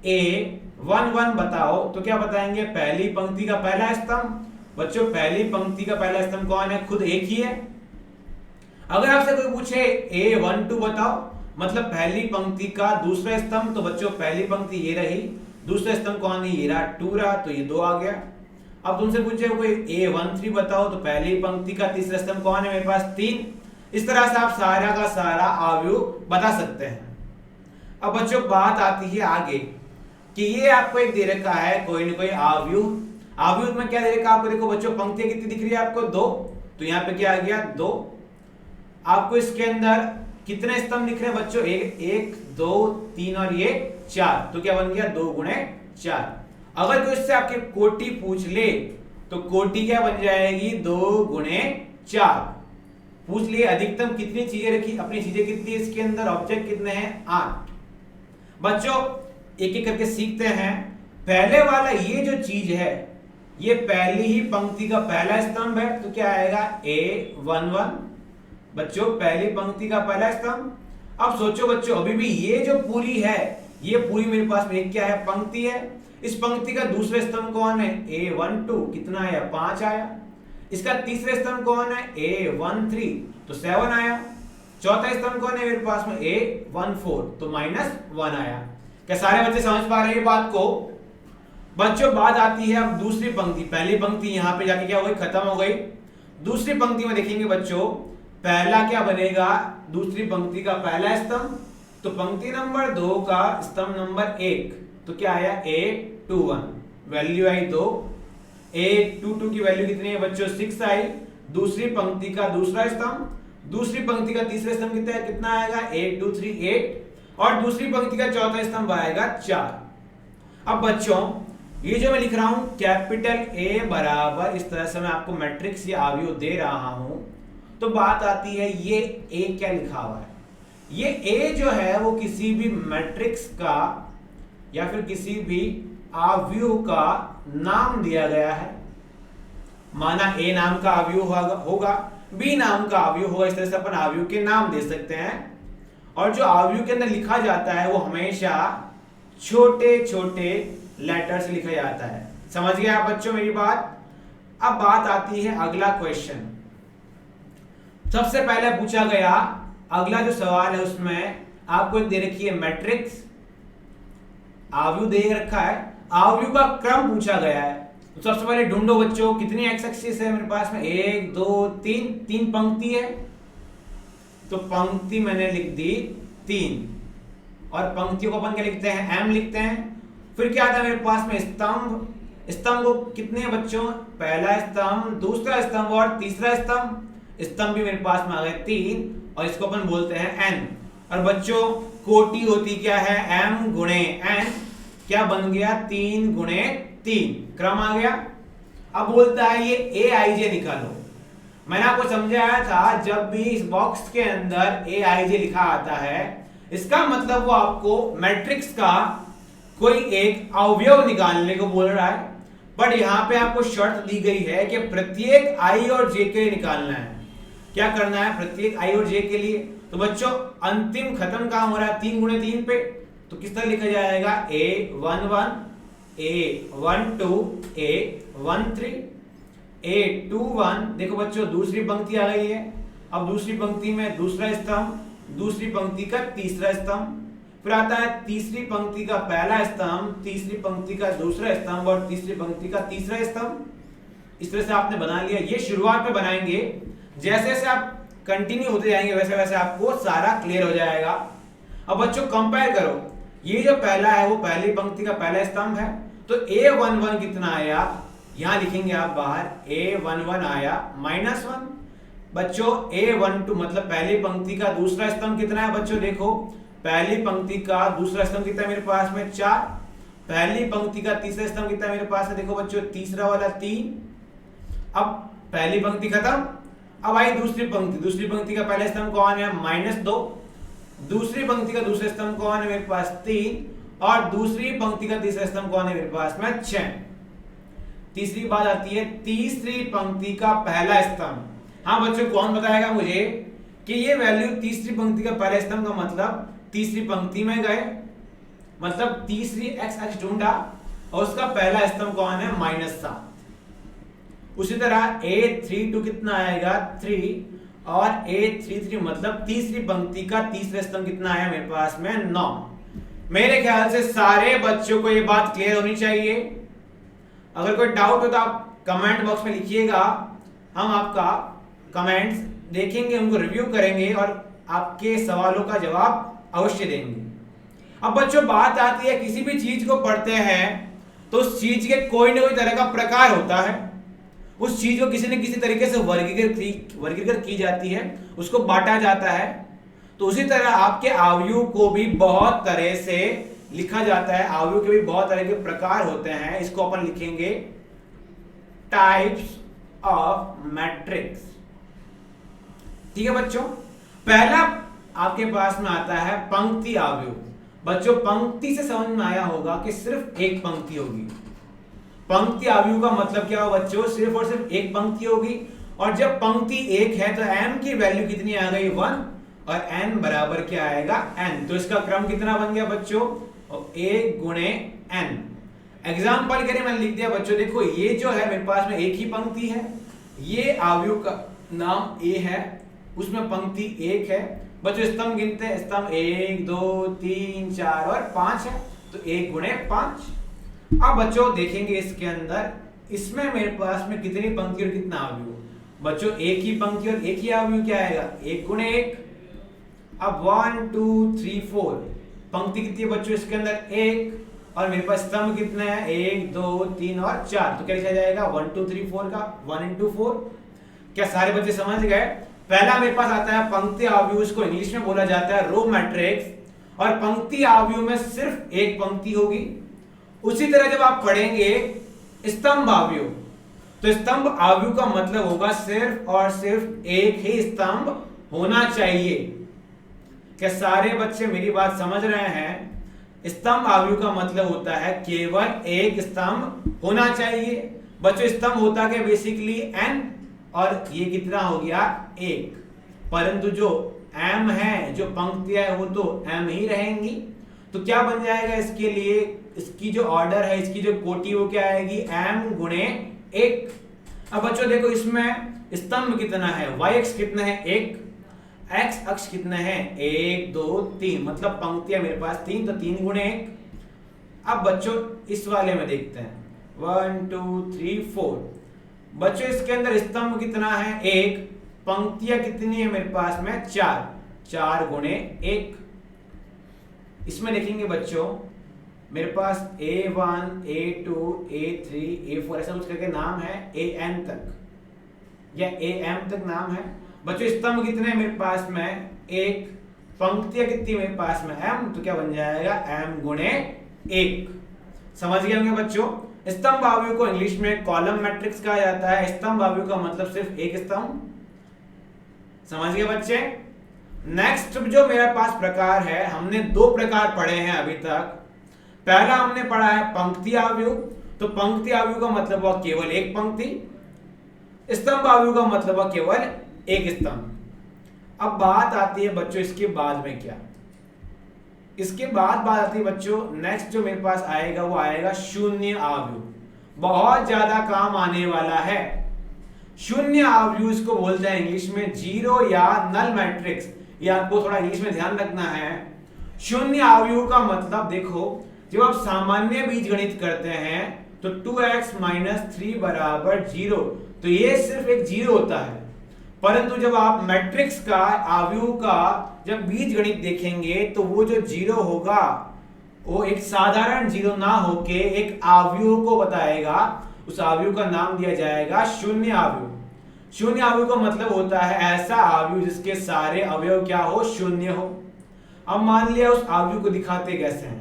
A11 बताओ, तो क्या बताएंगे, पहली पंक्ति का पहला स्तंभ। बच्चों पहली पंक्ति का पहला स्तंभ कौन है, खुद एक ही है। अगर आपसे कोई पूछे A12 बताओ, मतलब पहली पंक्ति का दूसरा स्तंभ, तो बच्चों पहली पंक्ति ये रही, दूसरा स्तंभ कौन है, ये रहा 2 रहा, तो ये 2 आ गया। अब तुमसे पूछे कोई A13 बताओ, तो पहली पंक्ति का तीसरा स्तंभ कौन है, मेरे पास 3। इस तरह से आप सारा का सारा अवयव बता सकते हैं। अब बच्चों बात आती है आगे कि ये आपको एक दे रखा है कोई ना कोई अवयव, अवयव में क्या दे रखा आपको, देखो बच्चों पंक्तियां कितनी दिख रही है आपको, 2, तो यहाँ पे क्या आ गया 2। आपको इसके अंदर कितने स्तंभ दिख रहे हैं बच्चों, 1 2 3 और ये 4, तो क्या बन गया 2 गुणे 4। अगर कोई इससे आपके कोटि पूछ ले तो कोटि क्या बन जाएगी, 2 गुणे 4। पूछ लिए अधिकतम कितनी चीजें रखी, अपनी चीजें कितनी इसके अंदर, ऑब्जेक्ट कितने हैं, 8। बच्चों एक एक करके सीखते हैं। पहले वाला ये जो चीज है, ये पहली ही पंक्ति का पहला स्तंभ है, तो क्या आएगा A11। बच्चों पहली पंक्ति का पहला स्तंभ। अब सोचो बच्चों, अभी भी ये जो पूरी है, ये पूरी मेरे पास में क्या है, पंक्ति है। इस पंक्ति का दूसरा स्तंभ कौन है, A12, कितना आया, 5 आया। इसका तीसरा स्तंभ कौन है, A13, तो 7 आया। चौथा स्तंभ कौन है मेरे पास में, A14, तो -1 आया। क्या सारे बच्चे समझ पा रहे हैं बात को? बच्चों बात आती है अब दूसरी पंक्ति, पहली पंक्ति यहां पे जाके क्या हो गई, खत्म हो गई। दूसरी पंक्ति में देखेंगे बच्चों, पहला क्या बनेगा, दूसरी पंक्ति का पहला स्तंभ, तो पंक्ति नंबर 2 का स्तंभ नंबर 1, तो क्या आया A21, वैल्यू आई 2। A22 की वैल्यू कितनी है बच्चों, 6 आई। दूसरी पंक्ति का दूसरा स्तंभ, दूसरी पंक्ति का तीसरा स्तंभ कितना आएगा, A23 8, और दूसरी पंक्ति का चौथा स्तंभ आएगा 4। अब बच्चों ये जो मैं लिख रहा हूं कैपिटल A बराबर, इस तरह से मैं आपको मैट्रिक्स या अवयव दे रहा हूं, तो बात आती है ये A क्या लिखा हुआ है, ये A जो है वो किसी भी मैट्रिक्स का या फिर किसी भी अवयव का नाम दिया गया है। माना A नाम का अवयव होगा, B नाम का अवयव होगा, इस तरह से अपन अवयव के नाम दे सकते हैं। और जो अवयव के अंदर लिखा जाता है वो हमेशा छोटे छोटे लेटर से लिखा जाता है। समझ गए आप बच्चों मेरी बात? अब बात आती है अगला क्वेश्चन। सबसे पहले पूछा गया अगला जो सवाल है उसमें आपको एक दे रखी है मैट्रिक्स, अवयव दे रखा है, अवयव का क्रम पूछा गया है। तो सबसे पहले ढूंढो बच्चों कितनी एक्स एक्सिस है मेरे पास में, 1 2 3, 3 पंक्ति है, तो पंक्ति मैंने लिख दी 3, और पंक्तियों को अपन क्या लिखते हैं, m लिखते हैं। फिर क्या आता है मेरे पास में स्तंभ, स्तंभ को कितने हैं बच्चों, पहला स्तंभ, दूसरा स्तंभ और तीसरा स्तंभ, स्तंभ भी मेरे पास में आ गए 3, और इसको अपन बोलते हैं n। और बच्चों कोटि होती क्या है, m गुणे n, क्या बन गया 3 गुणे 3, क्रम आ गया। अब बोलता है ये aij निकालो। मैंने आपको समझाया था जब भी इस बॉक्स के अंदर aij लिखा आता है, इसका मतलब वो आपको मैट्रिक्स का कोई एक अवयव निकालने को बोल रहा है। बट यहां पे आपको शर्त दी गई है कि प्रत्येक i और j के लिए निकालना है। क्या करना है, प्रत्येक i और j के लिए। तो बच्चों अंतिम खत्म काम हो रहा है 3 गुणे 3 पे, तो किस तरह लिखा जाएगा, A11 A12 A13 A21। देखो बच्चों दूसरी पंक्ति आ गई है। अब दूसरी पंक्ति में दूसरा स्तंभ, दूसरी पंक्ति का तीसरा स्तंभ, फिर आता है तीसरी पंक्ति का पहला स्तंभ, तीसरी पंक्ति का दूसरा स्तंभ और तीसरी पंक्ति का तीसरा स्तंभ। इस तरह से आपने बना लिया। ये शुरुआत में बनाएंगे, जैसे जैसे आप कंटिन्यू होते जाएंगे वैसे वैसे आपको सारा क्लियर हो जाएगा। अब बच्चों कंपेयर करो, ये जो पहला है वो पहली पंक्ति का पहला स्तंभ है, तो A11 कितना आया, यहां लिखेंगे आप बाहर, A11 आया -1। बच्चों A12 मतलब पहली पंक्ति का दूसरा स्तंभ कितना है बच्चों, देखो पहली पंक्ति का दूसरा स्तंभ कितना है मेरे पास में 4, पहली पंक्ति का तीसरा स्तंभ कितना है मेरे पास है, देखो बच्चों तीसरा वाला 3। अब पहली पंक्ति खत्म, अब आई दूसरी पंक्ति, दूसरी पंक्ति का पहला स्तंभ कौन है -2, दूसरी पंक्ति का दूसरा स्तंभ कौन है मेरे पास 3 और दूसरी पंक्ति का तीसरा स्तंभ कौन है मेरे पास में 6। तीसरी बात आती है तीसरी पंक्ति का पहला स्तंभ। हाँ बच्चों कौन बताएगा मुझे कि ये वैल्यू तीसरी पंक्ति का पहला स्तंभ का मतलब तीसरी पंक्ति में गए, मतलब तीसरी एक्स अक्ष ढूंढा और उसका पहला स्तंभ कौन है -7। उसी तरह A32 कितना आएगा 3 और A33 मतलब तीसरी पंक्ति का तीसरा स्तंभ कितना आया मेरे पास में 9। मेरे ख्याल से सारे बच्चों को ये बात क्लियर होनी चाहिए। अगर कोई डाउट हो तो आप कमेंट बॉक्स में लिखिएगा, हम आपका कमेंट्स देखेंगे, उनको रिव्यू करेंगे और आपके सवालों का जवाब अवश्य देंगे। अब बच्चों बात आती है किसी भी चीज को पढ़ते हैं तो उस चीज के कोई ना कोई तरह का प्रकार होता है, उस चीज को किसी न किसी तरीके से वर्गीकृत की जाती है, उसको बांटा जाता है। तो उसी तरह आपके अवयव को भी बहुत तरह से लिखा जाता है, अवयव के भी बहुत तरह के प्रकार होते हैं। इसको अपन लिखेंगे टाइप्स ऑफ मैट्रिक्स। ठीक है बच्चों, पहला आपके पास में आता है पंक्ति अवयव। बच्चों पंक्ति से समझ में आया होगा कि सिर्फ एक पंक्ति होगी। पंक्ति अवयव का मतलब क्या हो बच्चों, सिर्फ और सिर्फ एक पंक्ति होगी। और जब पंक्ति एक है तो m की वैल्यू कितनी आ गई 1 और n बराबर क्या आएगा n। तो इसका क्रम कितना बन गया बच्चों, 1 गुणे n। एग्जाम्पल के लिए मैंने लिख दिया बच्चों, देखो ये जो है मेरे पास में एक ही पंक्ति है, ये अवयव का नाम a है, उसमें पंक्ति 1 है। बच्चों स्तंभ गिनते हैं, स्तंभ 1 2 3 4 और 5 है, तो 1 गुणे 5। अब बच्चों देखेंगे इसके अंदर, इसमें मेरे पास में कितनी पंक्ति और कितना अवयव। बच्चों एक ही पंक्ति और एक ही अवयव क्या आएगा, 1 गुणे 1। अब 1 2 3 4 पंक्ति कितनी है बच्चों इसके अंदर 1 और मेरे पास स्तंभ कितने हैं 1 2 3 और 4, तो क्या लिखा जाएगा 1 2 3 4 का 1 into 4। क्या सारे बच्चे समझ गए। पहला मेरे पास आता है पंक्ति अवयव, इसको इंग्लिश में बोला जाता है रो मैट्रिक्स। और पंक्ति अवयव में सिर्फ एक पंक्ति होगी। उसी तरह जब आप पढ़ेंगे स्तंभ अवयव, तो स्तंभ अवयव का मतलब होगा सिर्फ और सिर्फ एक ही स्तंभ होना चाहिए। क्या सारे बच्चे मेरी बात समझ रहे हैं। स्तंभ अवयव का मतलब होता है केवल एक स्तंभ होना चाहिए। बच्चों स्तंभ होता है बेसिकली n और ये कितना हो गया 1, परंतु जो m है, जो पंक्तियां है वो तो m ही रहेंगी। तो क्या बन जाएगा इसके लिए, इसकी जो ऑर्डर है, इसकी जो कोटि वो क्या आएगी m गुणे 1। अब बच्चों देखो इसमें स्तंभ कितना है, y अक्ष कितना है 1, x अक्ष कितना है 1 2 3, मतलब पंक्तियां मेरे पास 3, तो 3 गुणे 1। अब बच्चों इस वाले में देखते हैं 1 2 3 4। बच्चों इसके अंदर स्तंभ कितना है 1, पंक्तियां कितनी है मेरे पास में 4, 4 गुणे 1। इसमें देखेंगे बच्चों मेरे पास A1 A2 A3 A4 ऐसा कुछ करके नाम है, AN तक या AM तक नाम है। बच्चों स्तंभ कितने हैं मेरे पास में 1, पंक्तियां कितनी मेरे पास में m, तो क्या बन जाएगा m गुणे 1। समझ गए होंगे बच्चों। स्तंभ अवयव को इंग्लिश में कॉलम मैट्रिक्स कहा जाता है। स्तंभ अवयव का मतलब सिर्फ एक स्तंभ। समझ गए बच्चे। नेक्स्ट जो मेरे पास प्रकार है, हमने 2 प्रकार पढ़े हैं अभी तक। पहला हमने पढ़ा है पंक्ति अवयव, तो पंक्ति अवयव का मतलब हुआ केवल एक पंक्ति, स्तंभ अवयव का मतलब हुआ केवल एक स्तंभ। अब बात आती है बच्चों इसके बाद में क्या, इसके बाद बात आती है बच्चों, नेक्स्ट जो मेरे पास आएगा वो आएगा शून्य अवयव। बहुत ज्यादा काम आने वाला है। शून्य अवयव इसको बोलते हैं इंग्लिश में जीरो या नल मैट्रिक्स। ये आपको थोड़ा इंग्लिश में ध्यान रखना है। शून्य अवयव का मतलब देखो, जब आप सामान्य बीजगणित करते हैं तो 2x - 3 बराबर 0, तो ये सिर्फ एक जीरो होता है। परंतु जब आप मैट्रिक्स का अवयव का जब बीजगणित देखेंगे तो वो जो जीरो होगा वो एक साधारण जीरो ना होके एक अवयव को बताएगा। उस अवयव का नाम दिया जाएगा शून्य अवयव। शून्य अवयव का मतलब होता है ऐसा अवयव जिसके सारे अवयव क्या हो, शून्य हो। अब मान लिया उस अवयव को दिखाते कैसे हैं,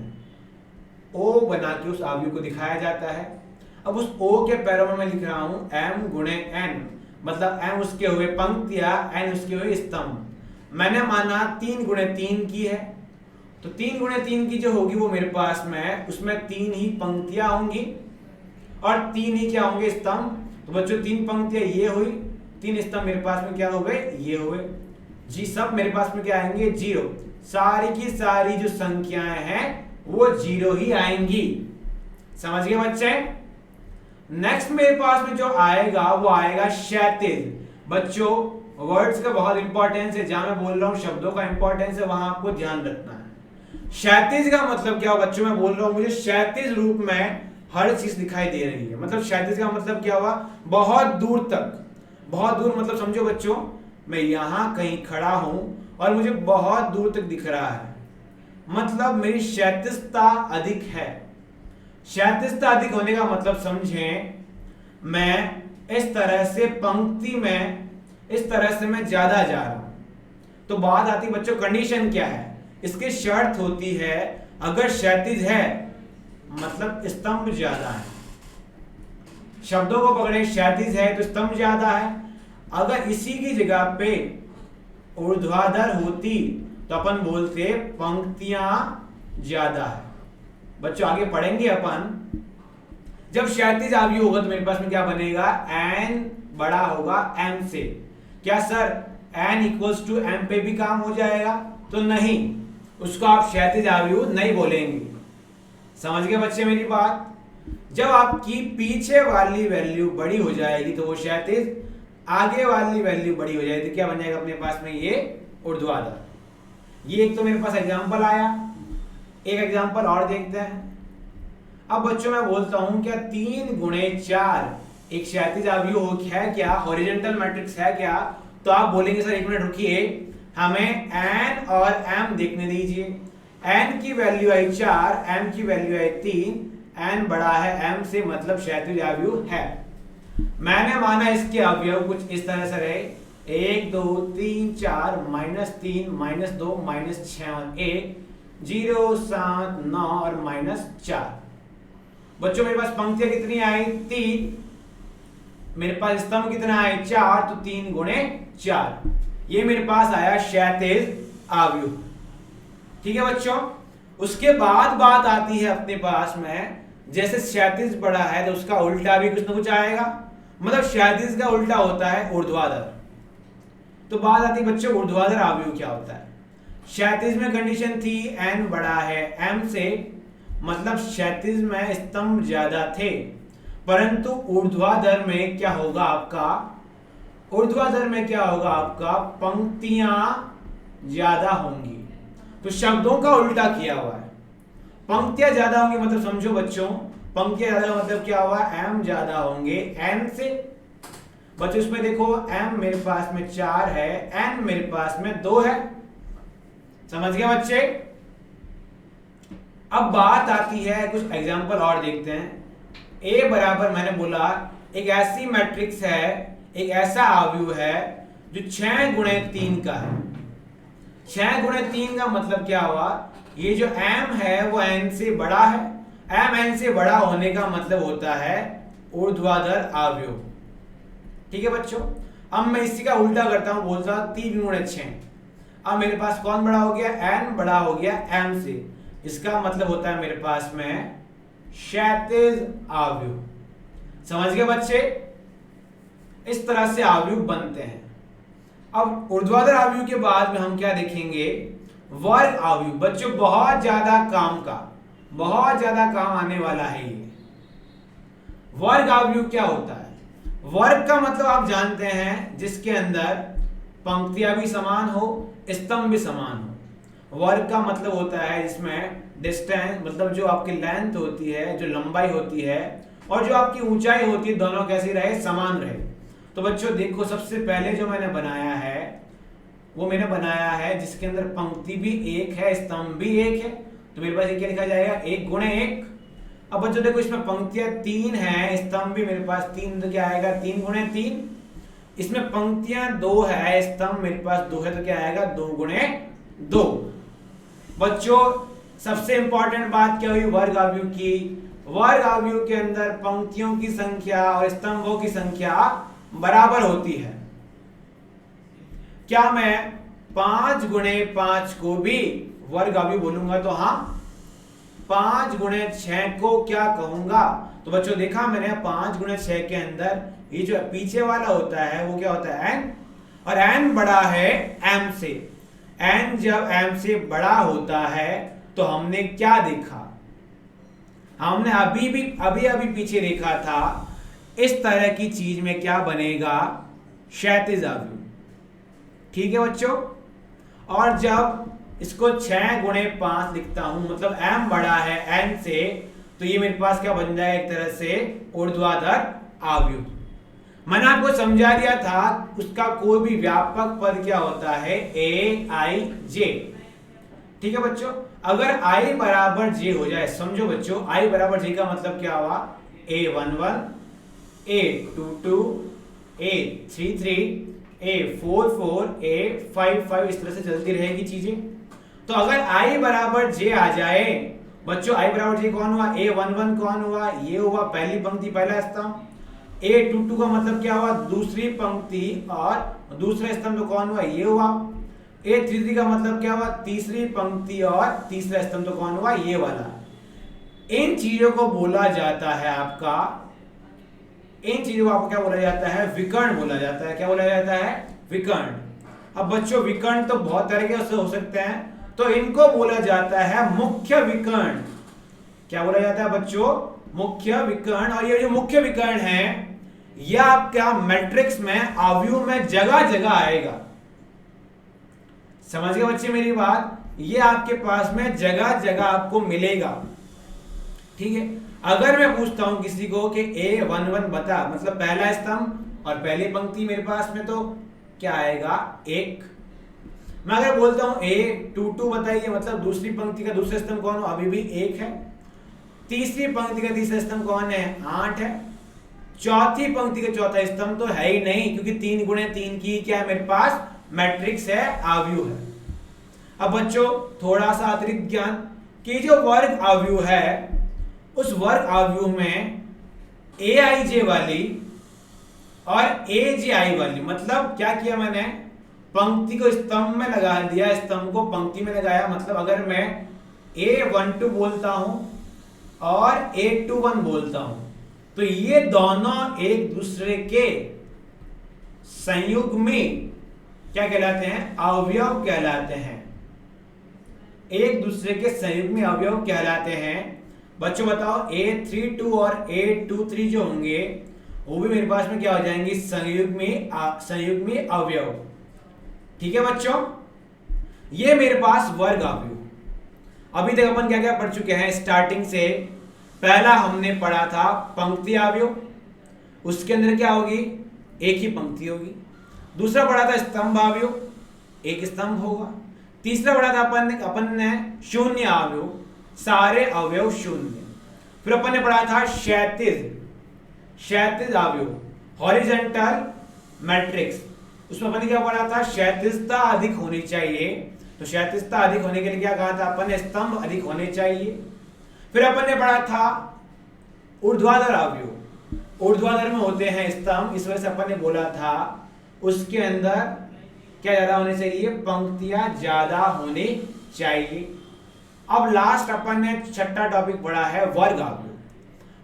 ओ बना के उस अवयव को दिखाया जाता है। अब उस ओ के पैरों में मैं लिख रहा हूं m गुणे n, मतलब m उसके हुए पंक्तियां, n उसके हुए स्तंभ। मैंने माना 3 गुणे 3 की है, तो 3 गुणे 3 की जो होगी वो मेरे पास में उसमें 3 ही पंक्तियां होंगी और 3 ही क्या होंगे, स्तंभ। तो बच्चों 3 पंक्तियां ये हुई, 3 स्तंभ मेरे पास में क्या हो गए, ये हुए जी। सब मेरे पास में क्या आएंगे, जीरो। सारी की सारी जो संख्याएं हैं वो जीरो ही आएंगी। समझ गए बच्चे। नेक्स्ट मेरे पास में जो आएगा वो आएगा क्षैतिज। बच्चों वर्ड्स का बहुत इंपॉर्टेंस है, जहां मैं बोल रहा हूं शब्दों का इंपॉर्टेंस है वहां आपको ध्यान रखना है। क्षैतिज का मतलब क्या हो बच्चों, मैं बोल रहा हूं मुझे क्षैतिज रूप में हर चीज दिखाई दे रही है। मतलब क्षैतिज का मतलब क्या हुआ, बहुत दूर तक। बहुत दूर मतलब समझो बच्चों, मैं यहां कहीं खड़ा हूं और मुझे बहुत दूर तक दिख रहा है, मतलब मेरी क्षैतिजता अधिक है। क्षैतिजता अधिक होने का मतलब समझें, मैं इस तरह से पंक्ति में इस तरह से मैं ज्यादा जा रहा हूं। तो बात आती है बच्चों कंडीशन क्या है, इसकी शर्त होती है अगर क्षैतिज है मतलब स्तंभ ज्यादा है। शब्दों को पकड़े, क्षैतिज है तो स्तंभ ज्यादा है। अगर इसी की जगह पे ऊर्ध्वाधर होती तो अपन बोलते पंक्तियां ज्यादा है। बच्चों आगे पढ़ेंगे अपन, जब क्षैतिज अवयव होगा तो मेरे पास में क्या बनेगा, n बड़ा होगा m से। क्या सर n = m पे भी काम हो जाएगा, तो नहीं, उसको आप क्षैतिज अवयव नहीं बोलेंगे। समझ गए बच्चे मेरी बात। जब आपकी पीछे वाली वैल्यू बड़ी हो जाएगी तो वो क्षैतिज, आगे वाली वैल्यू बड़ी हो जाएगी तो क्या बन जाएगा अपने पास में, ये ऊर्ध्वाधर। ये एक तो मेरे पास एग्जांपल आया। एक एग्जांपल और देखते हैं। अब बच्चों मैं बोलता हूं क्या 3 गुणे 4 एक क्षैतिज अवयव है क्या, हॉरिजॉन्टल मैट्रिक्स है क्या? तो आप बोलेंगे सर 1 मिनट रुकिए, हमें n और m देखने दीजिए। n की वैल्यू आई 4, m की वैल्यू आई 3, n बड़ा है m से, मतलब क्षैतिज अवयव है। मैंने माना इसके अवयव कुछ इस तरह से रहे 1 2 3 4 -3 -2 -6 और 1 0 7 9 और -4। बच्चों मेरे पास पंक्तियां कितनी आई, 3। मेरे पास स्तंभ कितना आए, 4, तो 3 गुणे 4 ये मेरे पास आया क्षैतिज अवयव। ठीक है बच्चों। उसके बाद बात आती है अपने पास में, जैसे क्षैतिज बड़ा है तो उसका उल्टा भी कुछ ना कुछ आएगा, मतलब क्षैतिज का उल्टा होता है ऊर्ध्वाधर। तो बात आती है बच्चों ऊर्ध्वाधर अवयव क्या होता है। क्षैतिज में कंडीशन थी n बड़ा है m से, मतलब क्षैतिज में स्तंभ ज्यादा थे, परंतु ऊर्ध्वाधर में क्या होगा आपका, ऊर्ध्वाधर में क्या होगा आपका, पंक्तियां ज्यादा होंगी। तो शब्दों का उल्टा किया हुआ है। पंक्तियां ज्यादा होंगी मतलब समझो बच्चों, पंक्तियां ज्यादा मतलब क्या हुआ, m ज्यादा होंगे n से। बच्चों इसमें देखो m मेरे पास में 4 है, n मेरे पास में 2 है। समझ गए बच्चे। अब बात आती है कुछ एग्जांपल और देखते हैं। a बराबर मैंने बोला एक ऐसी मैट्रिक्स है, एक ऐसा अवयव है जो 6 गुणे 3 का है। 6 गुणे 3 का मतलब क्या हुआ, ये जो m है वो n से बड़ा है। m n से बड़ा होने का मतलब होता है ऊर्ध्वाधर अवयव। ठीक है बच्चों। अब मैं इसी का उल्टा करता हूं, बोलता हूं 3 गुणे 6। अब मेरे पास कौन बड़ा हो गया, n बड़ा हो गया m से। इसका मतलब होता है मेरे पास में क्षैतिज अवयव। समझ गए बच्चे। इस तरह से अवयव बनते हैं। अब ऊर्ध्वाधर अवयव के बाद में हम क्या देखेंगे, वर्ग अवयव बच्चों बहुत ज्यादा काम आने वाला है ये। वर्ग अवयव क्या होता है? वर्ग का मतलब आप जानते हैं जिसके अंदर पंक्तियां भी समान हो, स्तंभ भी समान हो। वर्ग का मतलब होता है जिसमें डिस्टेंस मतलब जो आपकी लेंथ होती है, जो लंबाई होती है और जो आपकी ऊंचाई होती है, दोनों कैसी रहे? समान रहे। तो बच्चों देखो, सबसे पहले जो मैंने बनाया है वो मैंने बनाया है जिसके अंदर पंक्ति भी एक है, स्तंभ भी एक है। तो मेरे पास ये क्या लिखा जाएगा? 1 गुणे 1। अब बच्चों देखो, इसमें पंक्तियां 3 हैं, स्तंभ भी मेरे पास 3, तो क्या आएगा? 3 गुणे 3। इसमें पंक्तियां 2 है, स्तंभ मेरे पास 2 है, तो क्या आएगा? 2 गुणे 2। बच्चों सबसे इंपॉर्टेंट बात क्या हुई वर्ग अवयव की? वर्ग अवयव के अंदर पंक्तियों की संख्या और स्तंभों की संख्या बराबर होती है। क्या मैं 5 गुणे 5 को भी वर्ग अवयव बोलूंगा? तो हाँ। 5 गुणे 6 को क्या कहूंगा? तो बच्चों देखा मैंने, 5 गुणे 6 के अंदर ये जो पीछे वाला होता है वो क्या होता है? n, और n बड़ा है m से। n जब m से बड़ा होता है तो हमने क्या देखा? हमने अभी पीछे देखा था, इस तरह की चीज में क्या बनेगा? क्षैतिज अवयव। ठीक है बच्चों। और जब इसको 6 गुणे 5 लिखता हूं, मतलब m बड़ा है n से, तो ये मेरे पास क्या बन जाए? एक तरह से ऊर्ध्वाधर अवयव। मैंने आपको समझा दिया था उसका कोई भी व्यापक पद क्या होता है? a i j। ठीक है बच्चों। अगर i बराबर j हो जाए, समझो बच्चों, i बराबर j का मतलब क्या हुआ? a11, a22, a33, a44, a55, इस तरह से चलती रहेगी चीजें। तो अगर i बराबर j आ जाए बच्चों, i बराबर j कौन हुआ? a11 कौन हुआ? ये हुआ पहली पंक्ति पहला स्तंभ। a22 का मतलब क्या हुआ? दूसरी पंक्ति और दूसरा स्तंभ तो कौन हुआ? ये हुआ। a33 का मतलब क्या हुआ? तीसरी पंक्ति और तीसरा स्तंभ तो कौन हुआ? ये वाला। इन चीजों को बोला जाता है आपका, इन चीजों को आपको क्या बोला जाता है? विकर्ण बोला जाता है। क्या बोला जाता है? विकर्ण। अब बच्चों विकर्ण तो बहुत तरीके से हो सकते हैं, तो इनको बोला जाता है मुख्य विकर्ण। क्या बोला जाता है बच्चों? मुख्य विकर्ण। और ये जो मुख्य विकर्ण है यह आपका मैट्रिक्स में अवयव में जगह जगह आएगा। समझ गए बच्चे मेरी बात? ये आपके पास में जगह जगह आपको मिलेगा। ठीक है। अगर मैं पूछता हूं किसी को कि a11 बता, मतलब पहला स्तंभ और पहली पंक्ति मेरे पास में, तो क्या आएगा? 1। मैं अगर बोलता हूं a22 बताइए, मतलब दूसरी पंक्ति का दूसरा स्तंभ कौन हो? अभी भी 1 है। तीसरी पंक्ति का तीसरा स्तंभ कौन है? 8 है। चौथी पंक्ति का चौथा स्तंभ तो है ही नहीं, क्योंकि 3 गुणे 3 की क्या है मेरे पास? मैट्रिक्स है, अवयव है। अब बच्चों थोड़ा सा अतिरिक्त ज्ञान कि जो वर्ग अवयव है उस वर्ग अवयव में aij वाली और aj वाली, मतलब क्या किया मैंने? पंक्ति को स्तंभ में लगा दिया, स्तंभ को पंक्ति में लगाया। मतलब अगर मैं a12 बोलता हूं और a21 बोलता हूं, तो ये दोनों एक दूसरे के संयुग्मी क्या कहलाते हैं? अवयव कहलाते हैं। एक दूसरे के संयुग्मी अवयव कहलाते हैं। बच्चों बताओ, a32 और a23 जो होंगे वो भी मेरे पास में क्या हो जाएंगे? संयुग्मी अवयव। ठीक है बच्चों, ये मेरे पास वर्ग अवयव। अभी तक अपन क्या क्या पढ़ चुके हैं? स्टार्टिंग से पहला हमने पढ़ा था पंक्ति अवयव, उसके अंदर क्या होगी? एक ही पंक्ति होगी। दूसरा पढ़ा था स्तंभ अवयव, एक स्तंभ होगा। तीसरा पढ़ा था अपन ने शून्य अवयव, सारे अवयव शून्य। फिर अपन ने पढ़ा था क्षैतिज अवयव, हॉरिजॉन्टल मैट्रिक्स। उसमें अपन ने क्या पढ़ा था? क्षैतिजता अधिक होनी चाहिए। तो क्षैतिजता अधिक होने के लिए क्या कहा था अपन ने? स्तंभ अधिक होने चाहिए। फिर अपन ने पढ़ा था ऊर्ध्वाधर अवयव, ऊर्ध्वाधर में होते हैं स्तंभ, इस वजह से अपन ने बोला था उसके अंदर क्या ज्यादा होने चाहिए? पंक्तियां ज्यादा होनी चाहिए। अब लास्ट अपन ने छठा टॉपिक पढ़ा है वर्ग अवयव।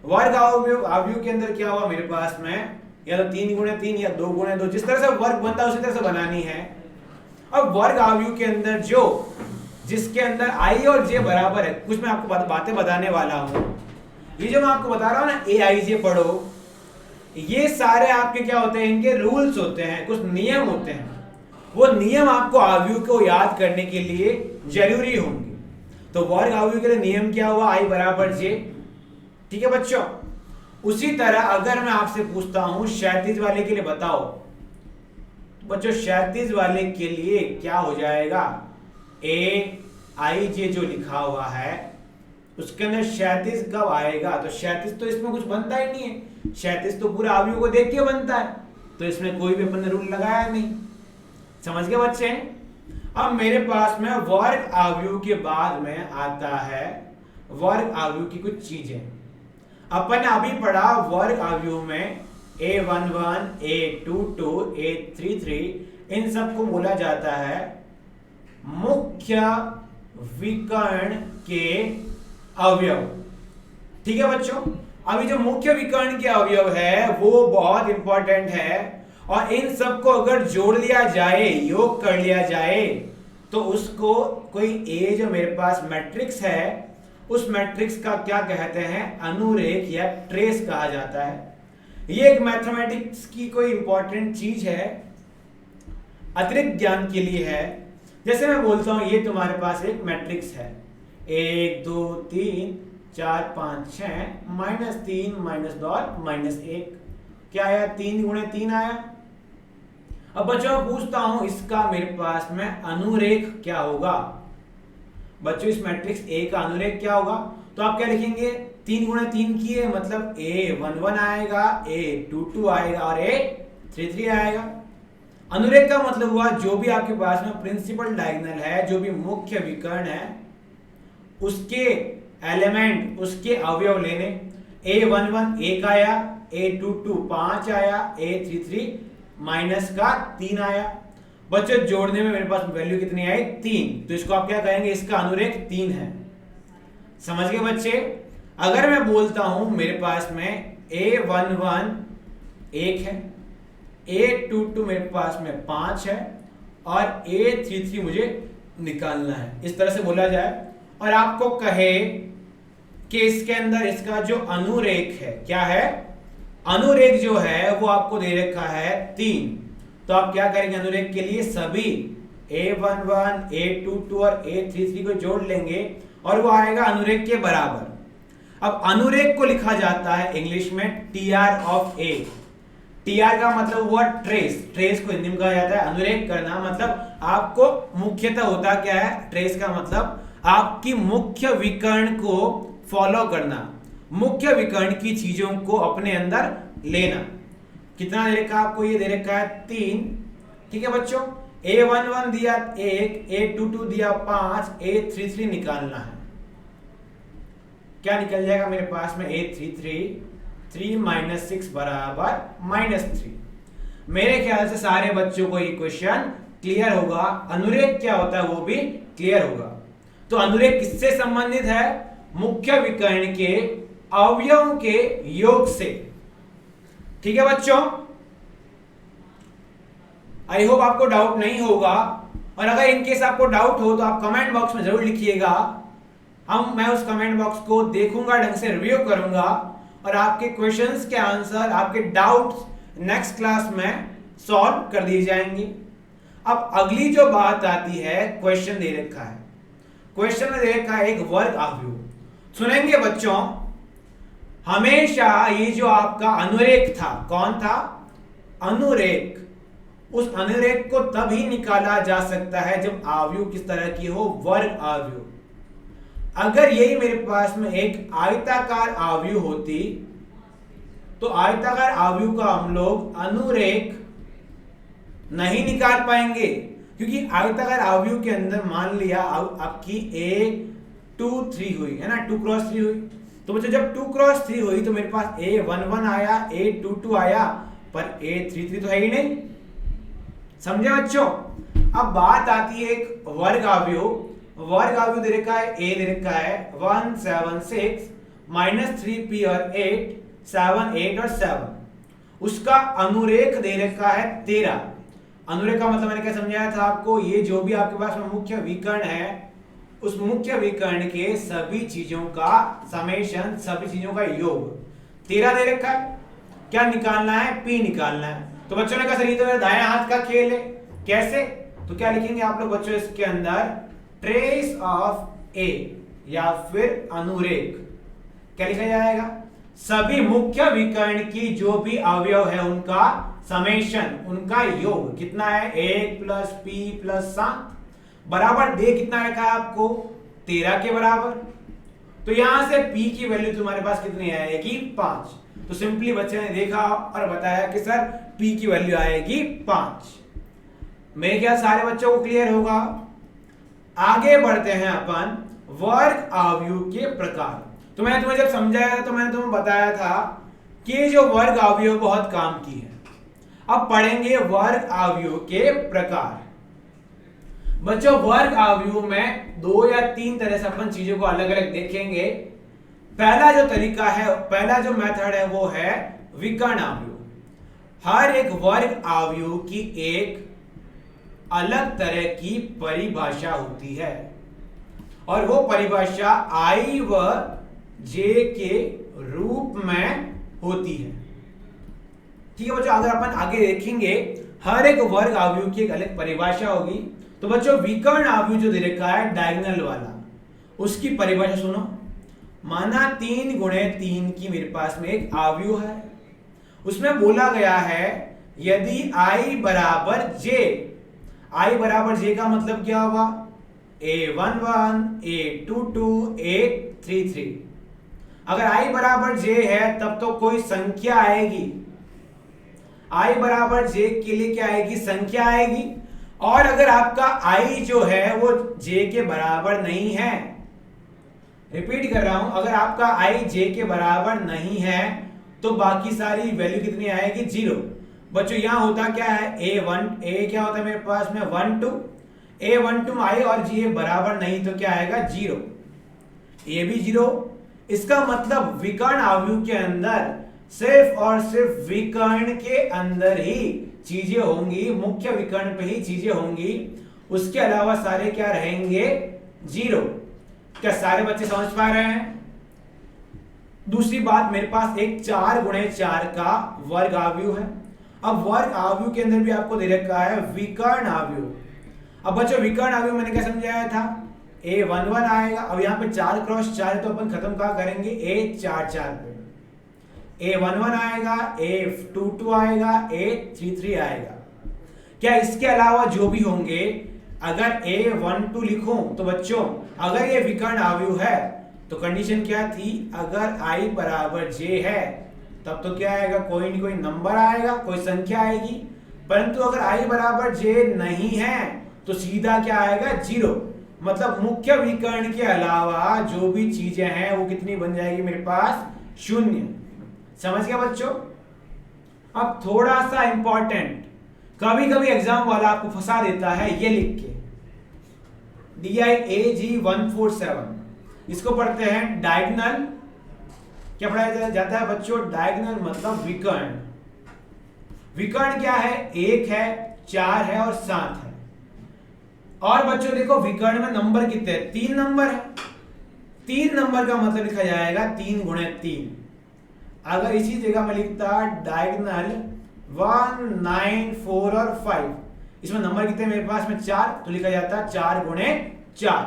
वर्ग अवयव के अंदर क्या हुआ मेरे पास में? या तो 3 गुणे 3 या 2 गुणे 2, जिस तरह से वर्ग बनता है उसी तरह से बनानी है। अब वर्ग अवयव के अंदर जो जिसके अंदर आई और जे बराबर है। कुछ मैं आपको बातें बताने वाला हूं। ये जो मैं आपको बता रहा हूं ना, ए आई जे पढ़ो, ये सारे आपके क्या होते हैं, इनके रूल्स होते हैं, कुछ नियम होते हैं। वो नियम आपको आव्यूह को याद करने के लिए जरूरी होंगे। तो वर्ग आव्यूह के लिए नियम क्या हुआ, आई बराबर जे। ठीक है बच्चों। उसी तरह अगर मैं आपसे पूछता हूं क्षैतिज वाले के लिए बताओ, तो बच्चों क्षैतिज वाले के लिए क्या हो जाएगा, ए आई जे जो लिखा हुआ है उसके अंदर क्षैतिज कब आएगा, तो क्षैतिज तो इसमें कुछ बनता ही नहीं है, क्षैतिज तो पूरा आव्यूह को देख के बनता है, तो इसमें कोई भी अपन ने रूल लगाया नहीं। समझ गए बच्चे। अब मेरे पास में वर्ग आव्यूह के बाद में आता है वर्ग आव्यूह की कुछ चीजें। अपन ने अभी पढ़ा वर्ग आव्यूह में A11, A22, A33 इन सबको बोला जाता है मुख्य विकर्ण के अवयव। ठीक है बच्चों। अभी जो मुख्य विकर्ण के अवयव है वो बहुत इंपॉर्टेंट है, और इन सबको अगर जोड़ लिया जाए, योग कर लिया जाए, तो उसको कोई ए जो मेरे पास मैट्रिक्स है, उस मैट्रिक्स का क्या कहते हैं, अनुरेख या ट्रेस कहा जाता है। ये एक मैथमेटिक्स की कोई इंपॉर्टेंट चीज है, अतिरिक्त ज्ञान के लिए है। जैसे मैं बोलता हूं ये तुम्हारे पास एक मैट्रिक्स है, 1 2 3 4 5 6 -3 -2 -1, क्या आया, 3 गुणे 3 आया। अब बच्चों मैं पूछता हूं इसका मेरे पास में अनुरेख क्या होगा। बच्चों इस मैट्रिक्स ए का अनुरेख क्या होगा, तो आप क्या लिखेंगे, 3 गुणे 3 किए मतलब A11 आएगा, A22 आएगा और A33 आएगा। अनुरेख का मतलब हुआ जो भी आपके पास में प्रिंसिपल डायगोनल है, जो भी मुख्य विकर्ण है, उसके एलिमेंट, उसके अवयव लेने। A11 1 आया, A22 5 आया, A33 माइनस का 3 आया। बच्चों जोड़ने में मेरे पास वैल्यू कितनी आई, 3, तो इसको आप क्या कहेंगे, इसका अनुरेख 3 है। समझ गए बच्चे। अगर मैं बोलता हूं मेरे पास में A11 1 है, A22 मेरे पास में 5 है और A33 मुझे निकालना है, इस तरह से बोला जाए, और आपको कहे कि इसके अंदर इसका जो अनुरेख है क्या है, अनुरेख जो है वो आपको दे रखा है 3, तो आप क्या करेंगे, अनुरेख के लिए सभी A11, A22 और A33 को जोड़ लेंगे और वो आएगा अनुरेख के बराबर। अब अनुरेख को लिखा जाता है इंग्लिश में TR ऑफ A। TR का मतलब हुआ ट्रेस, ट्रेस को हिंदी में कहा जाता है अनुरेख करना, मतलब आपको मुख्यतः होता क्या है, ट्रेस का मतलब आपकी मुख्य विकर्ण को फॉलो करना, मुख्य विकर्ण की चीजों को अपने अंदर लेना। कितना दे रखा आपको, ये दे रखा है 3। ठीक है बच्चों। A11 दिया 1, A22 दिया 5, A33 निकालना है। क्या निकल जाएगा मेरे पास में, A33 3 - 6 बराबर -3। मेरे ख्याल से सारे बच्चों को ये क्वेश्चन क्लियर होगा, अनुरेख क्या होता है वो भी क्लियर होगा। तो अनुरेख किससे संबंधित है, मुख्य विकर्ण के अवयवों के योग से। ठीक है बच्चों। आई होप आपको डाउट नहीं होगा, और अगर इनकेस आपको डाउट हो तो आप कमेंट बॉक्स में जरूर लिखिएगा। मैं उस कमेंट बॉक्स को देखूंगा, ढंग से रिव्यू करूंगा, और आपके क्वेश्चंस के आंसर, आपके डाउट्स नेक्स्ट क्लास में सॉल्व कर दिए जाएंगे। अब अगली जो बात आती है, क्वेश्चन दे रखा है, क्वेश्चन में दे रखा है एक वर्ग आव्यूह। सुनेंगे बच्चों, हमेशा ये जो आपका अनुरेख था, कौन था, अनुरेख, उस अनुरेख को तभी निकाला जा सकता है जब आव्यूह किस तरह की हो, वर्ग आव्यूह। अगर यही मेरे पास में एक आयताकार आव्यूह होती, तो आयताकार आव्यूह का हम लोग अनुरेख नहीं निकाल पाएंगे, क्योंकि आयताकार आव्यूह के अंदर मान लिया आपकी A23 हुई है ना, 2x3 हुई, तो बच्चों जब 2x3 हुई तो मेरे पास A11 आया, A22 आया, पर A33 तो है ही नहीं। समझे बच्चों। अब बात आती है एक वर्ग आव्यूह। वर्ग आव्यूह दे रखा है, A दे रखा है 1 7 6 -3p और 8 7 8 और 7, उसका अनुरेख दे रखा है 13। अनुरेख का मतलब मैंने क्या समझाया था आपको, ये जो भी आपके पास में मुख्य विकर्ण है उस मुख्य विकर्ण के सभी चीजों का समेशन, सभी चीजों का योग 13 दे रखा है। क्या निकालना है? P निकालना है। तो बच्चों ने कहा सर ये तो मेरे दाएं हाथ का खेल है, कैसे? तो क्या लिखेंगे आप लोग बच्चों इसके अंदर? ट्रेस ऑफ ए या फिर अनुरेख। क्या लिखा जाएगा? सभी मुख्य विकर्ण की जो भी अवयव है उनका समेशन, उनका योग कितना है? 1 + P + 7 बराबर दे कितना रखा है आपको? 13 के बराबर। तो यहां से P की वैल्यू तुम्हारे पास कितनी आएगी? 5। तो सिंपली बच्चे ने देखा और बताया कि सर P की वैल्यू आएगी 5। मेरे ख्याल सारे बच्चों को क्लियर होगा। आगे बढ़ते हैं अपन वर्ग अवयव के प्रकार। तो मैंने तुम्हें जब समझाया था तो मैंने तुम्हें बताया था कि जो वर्ग अवयव बहुत काम की है। अब पढ़ेंगे वर्ग अवयव के प्रकार। बच्चों वर्ग अवयव में 2 या 3 तरह से अपन चीजों को अलग अलग देखेंगे। पहला जो तरीका है, पहला जो मेथड है वो है विकर्ण अवयव। हर एक वर्ग अवयव की एक अलग तरह की परिभाषा होती है और वो परिभाषा I व J के रूप में होती है। ठीक है बच्चों, अगर अपन आगे देखेंगे हर एक वर्ग अवयव की एक अलग परिभाषा होगी। तो बच्चों विकर्ण अवयव जो दे रखा है डायगोनल वाला, उसकी परिभाषा सुनो। माना 3 × 3 की मेरे पास में एक अवयव है, उसमें बोला गया है यदि I बराबर J, I बराबर J का मतलब क्या होगा? A11, A22, A33। अगर I बराबर J है तब तो कोई संख्या आएगी। I बराबर J के लिए क्या आएगी? संख्या आएगी। और अगर आपका I जो है वो J के बराबर नहीं है, रिपीट कर रहा हूं, अगर आपका I J के बराबर नहीं है तो बाकी सारी वैल्यू कितनी आएगी? 0। बच्चों यहां होता क्या है? A क्या होता है मेरे पास में? 1 2। A12 I और J बराबर नहीं तो क्या आएगा? 0। ये भी 0। इसका मतलब विकर्ण अवयव के अंदर सिर्फ और सिर्फ विकर्ण के अंदर ही चीजें होंगी, मुख्य विकर्ण पे ही चीजें होंगी, उसके अलावा सारे क्या रहेंगे? 0। क्या सारे बच्चे समझ पा रहे हैं? दूसरी बात, मेरे पास एक 4 × 4 का वर्ग अवयव है। अब वर्ग अवयव के अंदर भी आपको दे रखा है विकर्ण अवयव। अब बच्चों विकर्ण अवयव मैंने क्या समझाया था? A11 आएगा। अब यहाँ पे 4 × 4 है तो अपन खत्म कहाँ करेंगे? A44 पे। A11 आएगा, A22 आएगा, A33 आएगा। क्या इसके अलावा जो भी होंगे, अगर A12 लिखूं तो बच्चों अगर ये विकर्ण अवयव है तो कंडीशन क्या थी? अगर I बराबर J है तब तो क्या आएगा? कोई नहीं कोई नंबर आएगा, कोई संख्या आएगी। परंतु अगर I बराबर J नहीं है तो सीधा क्या आएगा? 0। मतलब मुख्य विकर्ण के अलावा जो भी चीजें हैं वो कितनी बन जाएगी मेरे पास? 0। समझ गया बच्चों? अब थोड़ा सा इंपॉर्टेंट, कभी कभी एग्जाम वाला आपको फंसा देता है ये लिख के, DIAG 147, इसको पढ़ते हैं डायगोनल। क्या पढ़ाया जाता है बच्चों? डायगोनल मतलब विकर्ण। विकर्ण क्या है? 1 है, 4 है और 7 है। और बच्चों देखो विकर्ण में नंबर कितने हैं? 3 नंबर है। 3 नंबर का मतलब लिखा जाएगा 3 × 3। अगर इसी जगह में लिखता डायगोनल 1 9 4 और 5, इसमें नंबर कितने मेरे पास में? 4, तो लिखा जाता 4 × 4।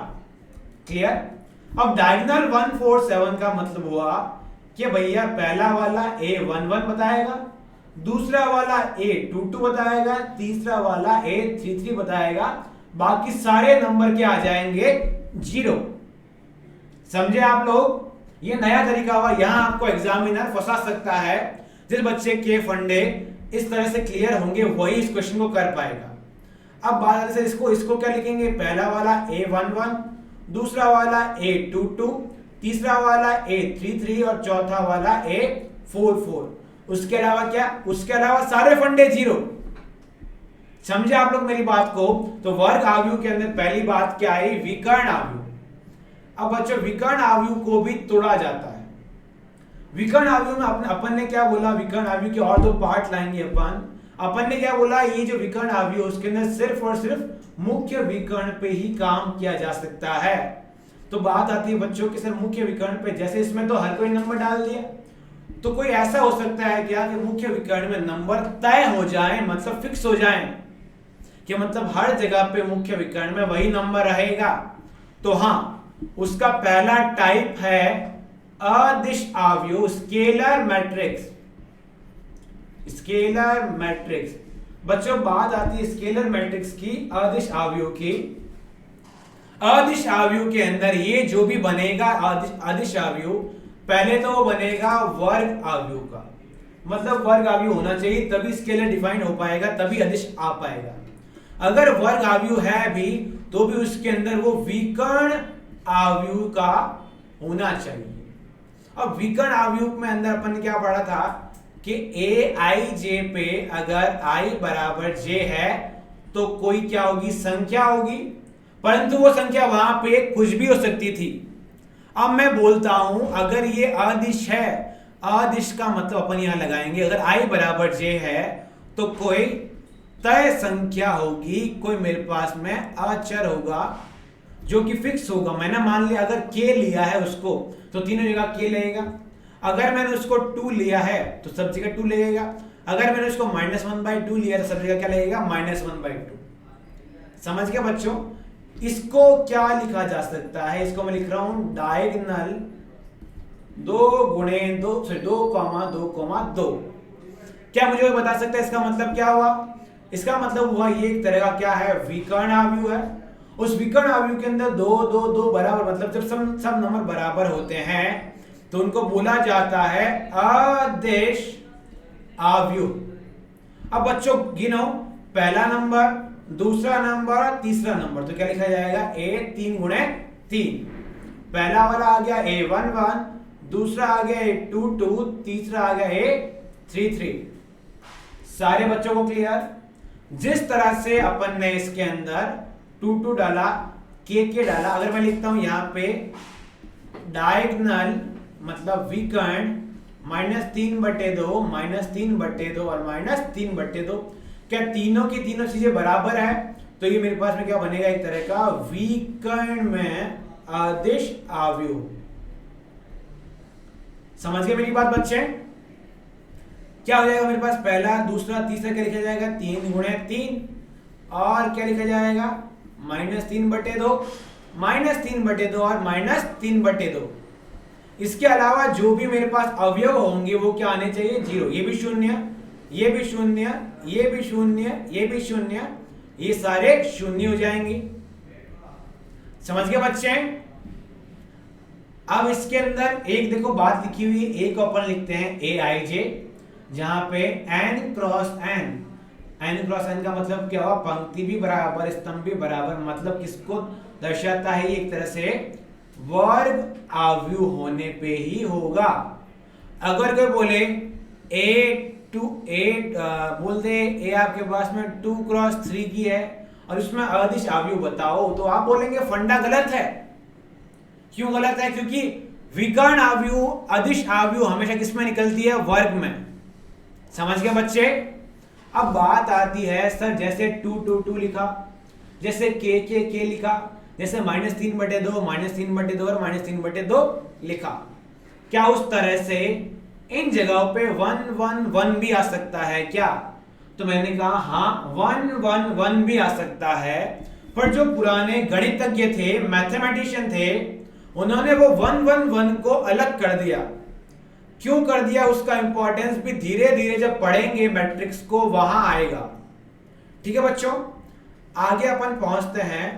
क्लियर? अब डायगोनल 147 का मतलब हुआ कि भैया पहला वाला A11 बताएगा, दूसरा वाला A22 बताएगा, तीसरा वाला A33 बताएगा, बाकी सारे नंबर के आ जाएंगे 0। समझे आप लोग? ये नया तरीका हुआ। यहां आपको एग्जामिनर फंसा सकता है। जिस बच्चे के फंडे इस तरह से क्लियर होंगे वही इस क्वेश्चन को कर पाएगा। अब बात से इसको क्या लिखेंगे? पहला वाला A11, दूसरा वाला A22, तीसरा वाला A33 और चौथा वाला A44। उसके अलावा क्या? उसके अलावा सारे फंडे 0। समझे आप लोग मेरी बात को? तो वर्ग अवयव के अंदर पहली बात क्या आई? विकर्ण अवयव। अब बच्चों विकर्ण अवयव को भी तोड़ा जाता है। विकर्ण अवयव में अपन ने क्या बोला? विकर्ण अवयव के और 2 पार्ट लाएंगे अपन ने क्या बोला? ये जो विकर्ण अवयव उसके अंदर सिर्फ और सिर्फ मुख्य विकर्ण पे ही काम किया जा सकता है। तो बात आती है बच्चों के सर मुख्य विकर्ण पे, जैसे इसमें तो हर कोई नंबर डाल दिया, तो कोई ऐसा हो सकता है क्या कि मुख्य विकर्ण में नंबर तय हो जाए, मतलब फिक्स हो जाए कि मतलब हर जगह पे मुख्य विकर्ण में वही नंबर रहेगा? तो हाँ, उसका पहला टाइप है अदिश आव्यूह, स्केलर मैट्रिक्स। स्केलर मैट्रिक्स बच्चों, बात आती है स्केलर मैट्रिक्स की, अदिश आव्यूह की। अदिश आव्यूह के अंदर ये जो भी बनेगा अदिश आव्यूह, पहले तो वो बनेगा वर्ग आव्यूह का, मतलब वर्ग आव्यूह होना चाहिए तभी स्केलर डिफाइन हो पाएगा, तभी अदिश आ पाएगा। अगर वर्ग आव्यूह है भी तो भी उसके अंदर वो विकर्ण आव्यूह का होना चाहिए। अब विकर्ण आव्यूह में अंदर अपन ने क्या पढ़ा था कि ए आई जे पे अगर आई बराबर जे है तो कोई क्या होगी, संख्या होगी, परंतु वो संख्या वहां पे कुछ भी हो सकती थी। अब मैं बोलता हूं अगर ये अदिश है, अदिश का मतलब अपन यहां लगाएंगे, अगर आई बराबर जे है तो कोई तय संख्या होगी, कोई मेरे पास में अचर होगा जो कि फिक्स होगा। मैंने मान लिया अगर k लिया है उसको तो तीनों जगह k लगेगा, अगर मैंने उसको 2 लिया है तो सब जगह 2 लगेगा, अगर मैंने उसको -1/2 लिया तो सब जगह क्या लगेगा, -1/2। समझ गए बच्चों? इसको क्या लिखा जा सकता है, इसको मैं लिख रहा हूं डायगोनल 2 क्या मुझे कोई बता सकता है इसका मतलब क्या हुआ? इसका मतलब हुआ ये एक तरह का क्या है, विकर्ण आव्यूह है। उस विकर्ण आव्यूह के अंदर 2 2 2 बराबर, मतलब जब सब नंबर बराबर होते हैं तो उनको बोला जाता है अदिश आव्यूह। अब बच्चों गिनो, पहला नंबर, दूसरा नंबर, तीसरा नंबर, तो क्या लिखा जाएगा, a 3 × 3। पहला वाला आ गया a 1 1, दूसरा आ गया a 2 2, तीसरा आ गया a 3 3। सारे बच्चों को क्लियर? जिस तरह से अपन ने इसके अंदर 2 2 डाला, k डाला, अगर मैं लिखता हूं यहां पे डायगोनल मतलब विकर्ण -3/2 -3/2 और -3/2, क्या तीनों की तीनों चीजें बराबर है? तो ये मेरे पास में क्या बनेगा, एक तरह का विकर्ण में अदिश आव्यूह। समझ गए मेरी बात बच्चे? क्या हो जाएगा मेरे पास, पहला दूसरा तीसरा क्या लिखा जाएगा, 3 × 3, और क्या लिखा जाएगा, -3/2 -3/2 और -3/2। इसके अलावा जो भी मेरे पास अवयव होंगे वो क्या आने चाहिए, 0। ये भी 0, ये भी 0, ये भी 0, ये भी 0, ये सारे 0 हो जाएंगे। समझ गए बच्चे? अब इसके अंदर एक देखो बात लिखी हुई है, एक अपन लिखते हैं aij, जहां पे n × n का मतलब क्या हुआ, पंक्ति भी बराबर स्तंभ भी बराबर, मतलब किसको दर्शाता है, एक तरह से वर्ग आव्यूह होने पे ही होगा। अगर कोई बोले बोल दे a आपके पास में 2 × 3 की है और उसमें अदिश आव्यूह बताओ, तो आप बोलेंगे फंडा गलत है। क्यों गलत है? क्योंकि विकर्ण आव्यूह, अदिश आव्यूह हमेशा किसमें निकलती है, वर्ग में। समझ गए बच्चे? अब बात आती है सर, जैसे 2 2 2 लिखा, जैसे k लिखा, जैसे -3/2 -3/2 और -3/2 लिखा, क्या उस तरह से इन जगहों पे 1 1 1 भी आ सकता है क्या? तो मैंने कहा हाँ, 1 1 1 भी आ सकता है, पर जो पुराने गणितज्ञ थे, मैथमेटिशियन थे, उन्होंने वो 1 1 1 को अलग कर दिया। क्यों कर दिया, उसका इंपॉर्टेंस भी धीरे धीरे जब पढ़ेंगे मैट्रिक्स को वहां आएगा। ठीक है बच्चों, आगे अपन पहुंचते हैं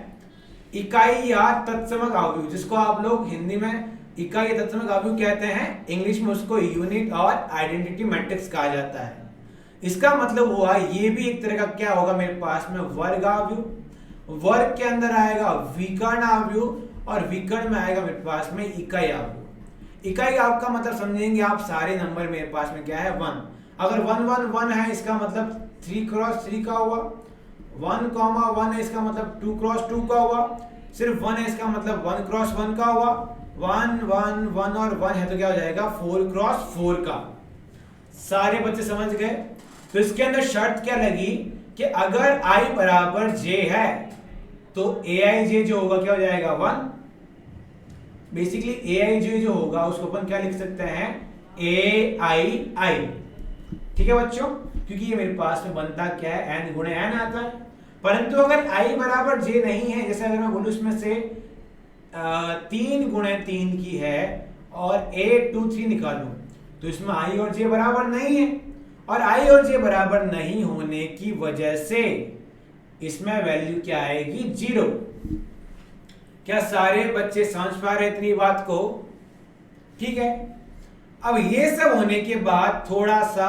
इकाई या तत्समक आव्यूह, जिसको आप लोग हिंदी में इकाई या तत्समक आव्यूह कहते हैं, इंग्लिश में उसको यूनिट और आइडेंटिटी मैट्रिक्स कहा जाता है। इसका मतलब हुआ ये भी एक तरह का क्या होगा मेरे पास में, वर्ग आव्यूह। वर्ग के अंदर आएगा विकर्ण आव्यूह और विकर्ण में आएगा मेरे पास में इकाई आव्यूह। इकाई आपका मतलब समझेंगे आप, सारे नंबर मेरे पास में क्या है, 1। अगर 1 1 1 है इसका मतलब 3 × 3 का हुआ, 1 1 है इसका मतलब 2 × 2 का हुआ, सिर्फ 1 है इसका मतलब 1 × 1 का हुआ, 1 1 1 और 1 है तो क्या हो जाएगा, 4 × 4 का। सारे बच्चे समझ गए? तो इसके अंदर शर्त क्या लगी कि अगर i बराबर j है तो aij जो होगा क्या हो जाएगा, 1। बेसिकली ए आई जो होगा उसको अपन क्या लिख सकते हैं, ए आई आई। ठीक है बच्चों, क्योंकि ये मेरे पास में बनता क्या है, एन गुणे एन आता है। परंतु अगर आई बराबर जे नहीं है, जैसे अगर मैं बोलूं इसमें से 3 गुणे 3 की है और 8 2 3 निकालूं, तो इसमें आई और जे बराबर नहीं है, और आई और जे बराबर नहीं होने की वजह से इसमें वैल्यू क्या आएगी, 0। क्या सारे बच्चे समझ पा रहे इतनी बात को? ठीक है, अब ये सब होने के बाद थोड़ा सा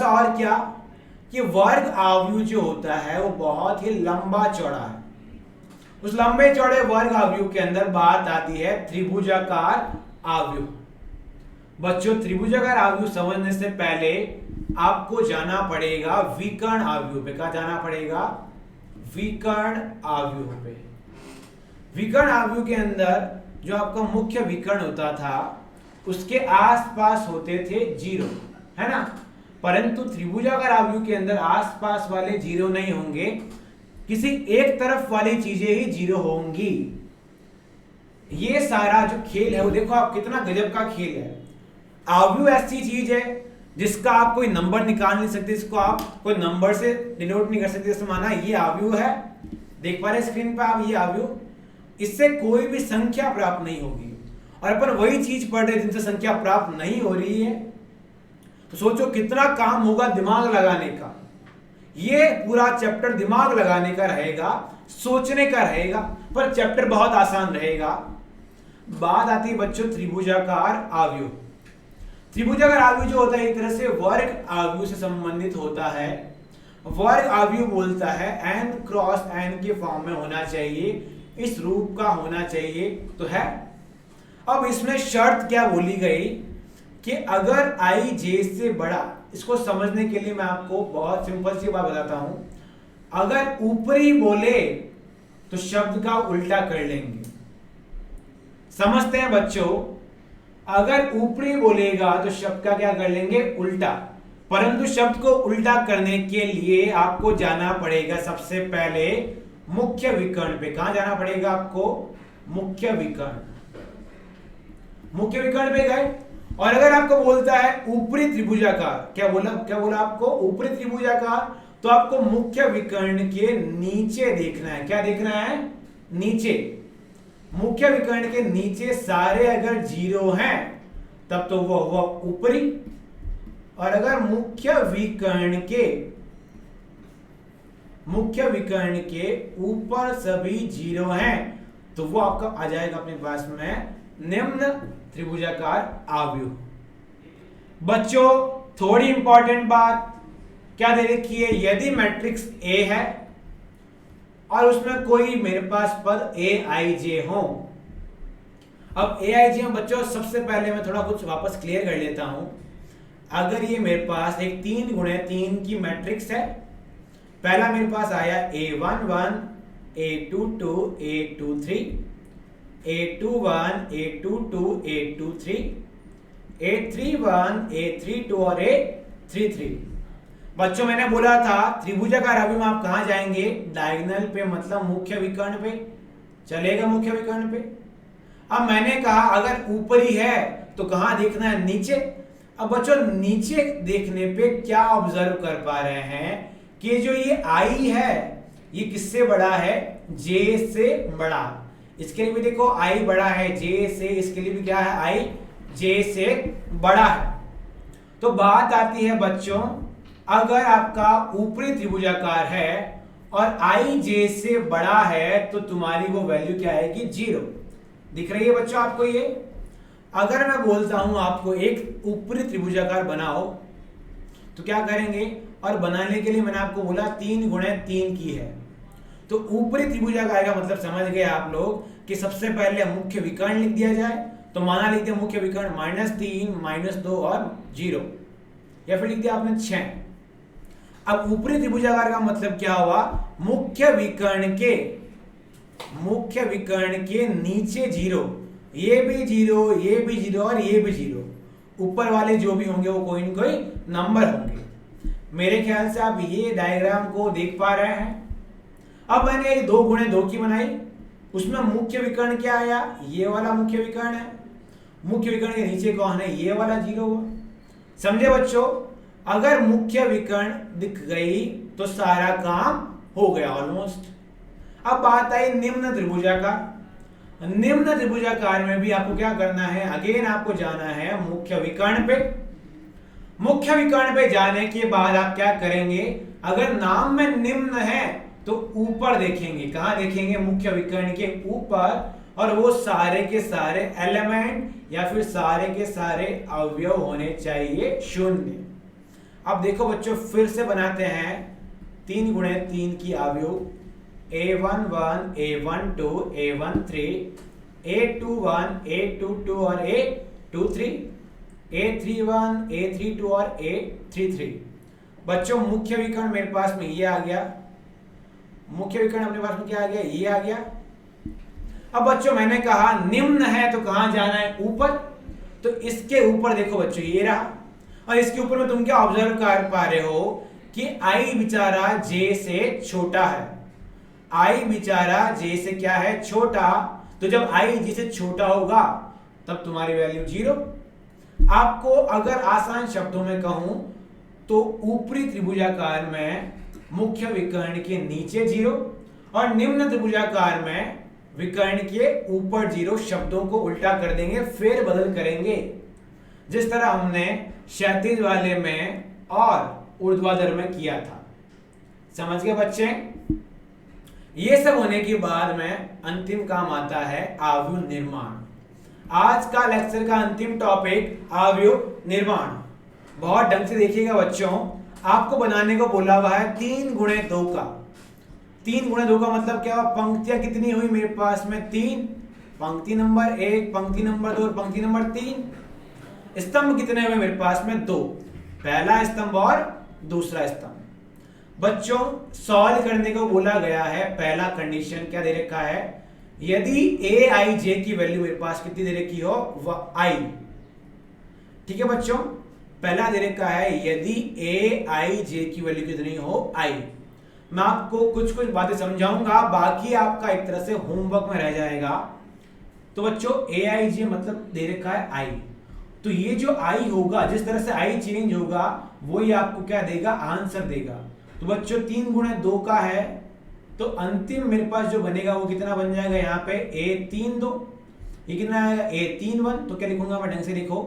और क्या, कि वर्ग आव्यूह जो होता है वो बहुत ही लंबा चौड़ा है। उस लंबे चौड़े वर्ग आव्यूह के अंदर बात आती है त्रिभुजाकार आव्यूह। बच्चों, त्रिभुजाकार आव्यूह समझने से पहले आपको जाना पड़ेगा विकर्ण आव्यूह पे। क्या जाना पड़ेगा? विकर्ण आव्यूह पे। विकर्ण आव्यूह के अंदर जो आपका मुख्य विकर्ण होता था उसके आसपास होते थे 0, है ना। परंतु त्रिभुजाकार आव्यूह के अंदर आसपास वाले 0 नहीं होंगे, किसी एक तरफ वाली चीजें ही 0 होंगी। ये सारा जो खेल है वो देखो आप कितना गजब का खेल है। आव्यूह ऐसी चीज है जिसका आप कोई नंबर निकाल नहीं सकते, इसको आप कोई नंबर से डिनोट नहीं कर सकते। जैसे माना ये आव्यूह है, देख पा रहे स्क्रीन पे आप, ये आव्यूह, इससे कोई भी संख्या प्राप्त नहीं होगी। और अपन वही चीज पढ़ रहे जिनसे संख्या प्राप्त नहीं हो रही है, तो सोचो कितना काम होगा दिमाग लगाने का। ये पूरा चैप्टर दिमाग लगाने का रहेगा, सोचने का रहेगा, पर चैप्टर बहुत आसान रहेगा। बात आती है बच्चों त्रिभुजाकार आव्यूह। त्रिभुजाकार आव्यूह जो होता है एक तरह से वर्ग आव्यूह से संबंधित होता है। वर्ग आव्यूह बोलता है n क्रॉस n के फॉर्म में होना चाहिए, इस रूप का होना चाहिए, तो है। अब इसमें शर्त क्या बोली गई कि अगर i j से बड़ा, इसको समझने के लिए मैं आपको बहुत सिंपल सी बात बताता हूं। अगर ऊपरी बोले तो शब्द का उल्टा कर लेंगे, समझते हैं बच्चों। अगर ऊपरी बोलेगा तो शब्द का क्या कर लेंगे, उल्टा। परंतु शब्द को उल्टा करने के लिए आपको जाना पड़ेगा सबसे पहले मुख्य विकर्ण पे। कहां जाना पड़ेगा आपको? मुख्य विकर्ण। मुख्य विकर्ण पे गए, और अगर आपको बोलता है ऊपरी त्रिभुजाकार, क्या बोला आपको? ऊपरी त्रिभुजाकार, तो आपको मुख्य विकर्ण के नीचे देखना है। क्या देखना है? नीचे। मुख्य विकर्ण के नीचे सारे अगर 0 हैं तब तो वो हुआ ऊपरी, और अगर मुख्य विकर्ण के ऊपर सभी 0 हैं तो वो आपका आ जाएगा अपने पास में निम्न त्रिभुजाकार आव्यूह। बच्चों, थोड़ी इंपॉर्टेंट बात क्या दे रखी है, यदि मैट्रिक्स A है और उसमें कोई मेरे पास पद aij हो। अब aij बच्चों, सबसे पहले मैं थोड़ा कुछ वापस क्लियर कर लेता हूं। अगर ये मेरे पास एक 3 गुणे 3 की मैट्रिक्स है, पहला मेरे पास आया a11 a22 a23 a21 a22 a23 a31 a32 और a33। बच्चों, मैंने बोला था त्रिभुजाकार आव्यूह में आप कहां जाएंगे? डायगोनल पे, मतलब मुख्य विकर्ण पे चलेगा। मुख्य विकर्ण पे अब मैंने कहा अगर ऊपरी है तो कहां देखना है? नीचे। अब बच्चों, नीचे देखने पे क्या ऑब्जर्व कर पा रहे हैं कि जो ये आई है ये किससे बड़ा है? जे से बड़ा। इसके लिए भी देखो आई बड़ा है जे से, इसके लिए भी क्या है? आई जे से बड़ा है। तो बात आती है बच्चों, अगर आपका ऊपरी त्रिभुजाकार है और आई जे से बड़ा है तो तुम्हारी वो वैल्यू क्या आएगी? 0। दिख रही है बच्चों आपको ये? अगर मैं बोलता हूं आपको एक ऊपरी त्रिभुजाकार बनाओ तो क्या करेंगे? और बनाने के लिए मैंने आपको बोला 3 गुणे 3 की है, तो ऊपरी त्रिभुजाकार का मतलब समझ गए आप लोग कि सबसे पहले मुख्य विकर्ण लिख दिया जाए। तो माना लिख दिया मुख्य विकर्ण -3 -2 और 0, या फिर लिख दिया आपने 6। अब ऊपरी त्रिभुजाकार का मतलब क्या हुआ? मुख्य विकर्ण के नीचे 0, ये भी 0, ये भी 0 और ये भी 0। ऊपर वाले जो भी होंगे वो कोई न कोई नंबर होंगे। मेरे ख्याल से आप ये डायग्राम को देख पा रहे हैं। अब मैंने एक 2 गुणे 2 की बनाई, उसमें मुख्य विकर्ण क्या आया, ये वाला मुख्य विकर्ण है। मुख्य विकर्ण के नीचे कौन है, ये वाला 0 हुआ। समझे बच्चों, अगर मुख्य विकर्ण दिख गई तो सारा काम हो गया ऑलमोस्ट। अब बात आई निम्न त्रिभुजाकार। निम्न त्रिभुजाकार में भी आपको क्या करना है, अगेन आपको जाना है मुख्य विकर्ण पे। मुख्य विकर्ण पे जाने के बाद आप क्या करेंगे, अगर नाम में निम्न है तो ऊपर देखेंगे। कहां देखेंगे, मुख्य विकर्ण के ऊपर, और वो सारे के सारे एलिमेंट या फिर सारे के सारे अवयव होने चाहिए 0। अब देखो बच्चों, फिर से बनाते हैं 3 गुणे 3 की अवयव, A11 A12 A13 A21 A22 और A23 A31 A32 और A33। बच्चों मुख्य विकर्ण मेरे पास में ये आ गया, मुख्य विकर्ण अपने पास में क्या आ गया, ये आ गया। अब बच्चों मैंने कहा निम्न है तो कहां जाना है, ऊपर। तो इसके ऊपर देखो बच्चों ये रहा, और इसके ऊपर में तुम क्या ऑब्जर्व कर पा रहे हो कि I बेचारा J से छोटा है। I बेचारा J से क्या है, छोटा। तो जब I J से छोटा होगा तब तुम्हारी वैल्यू 0। आपको अगर आसान शब्दों में कहूं तो ऊपरी त्रिभुजाकार में मुख्य विकर्ण के नीचे 0 और निम्न त्रिभुजाकार में विकर्ण के ऊपर 0। शब्दों को उल्टा कर देंगे, फेर बदल करेंगे, जिस तरह हमने क्षैतिज वाले में और ऊर्ध्वाधर में किया था। समझ गए बच्चे। ये सब होने के बाद में अंतिम काम आता है आव्यूह निर्माण। आज का लेक्चर का अंतिम टॉपिक आव्यूह निर्माण। बहुत ढंग से देखिएगा बच्चों, आपको बनाने को बोला हुआ है 3 गुणे 2 का। 3 गुणे 2 का मतलब क्या हुआ, पंक्तियां कितनी हुई मेरे पास में 3, पंक्ति नंबर 1, पंक्ति नंबर 2 और पंक्ति नंबर 3। स्तंभ कितने हुए मेरे पास में 2, पहला स्तंभ और दूसरा स्तंभ। बच्चों सॉल्व करने को बोला गया है, पहला कंडीशन क्या दे रखा है, यदि ए आई जे की वैल्यू मेरे पास कितनी दे रखी हो, वह आई। ठीक है बच्चों, पहला दे रखा है यदि ए आई जे की वैल्यू कितनी हो, आई। मैं आपको कुछ कुछ बातें समझाऊंगा, बाकी आपका एक तरह से होमवर्क में रह जाएगा। तो बच्चों ए आई जे मतलब दे रखा है आई, तो ये जो आई होगा, जिस तरह से आई चेंज होगा वही आपको क्या देगा, आंसर देगा। तो बच्चों 3 गुणे 2 का है, तो अंतिम मेरे पास जो बनेगा वो कितना बन जाएगा, यहाँ पे A32, ये कितना आएगा A31। तो क्या लिखूंगा मैं, ढंग से लिखो,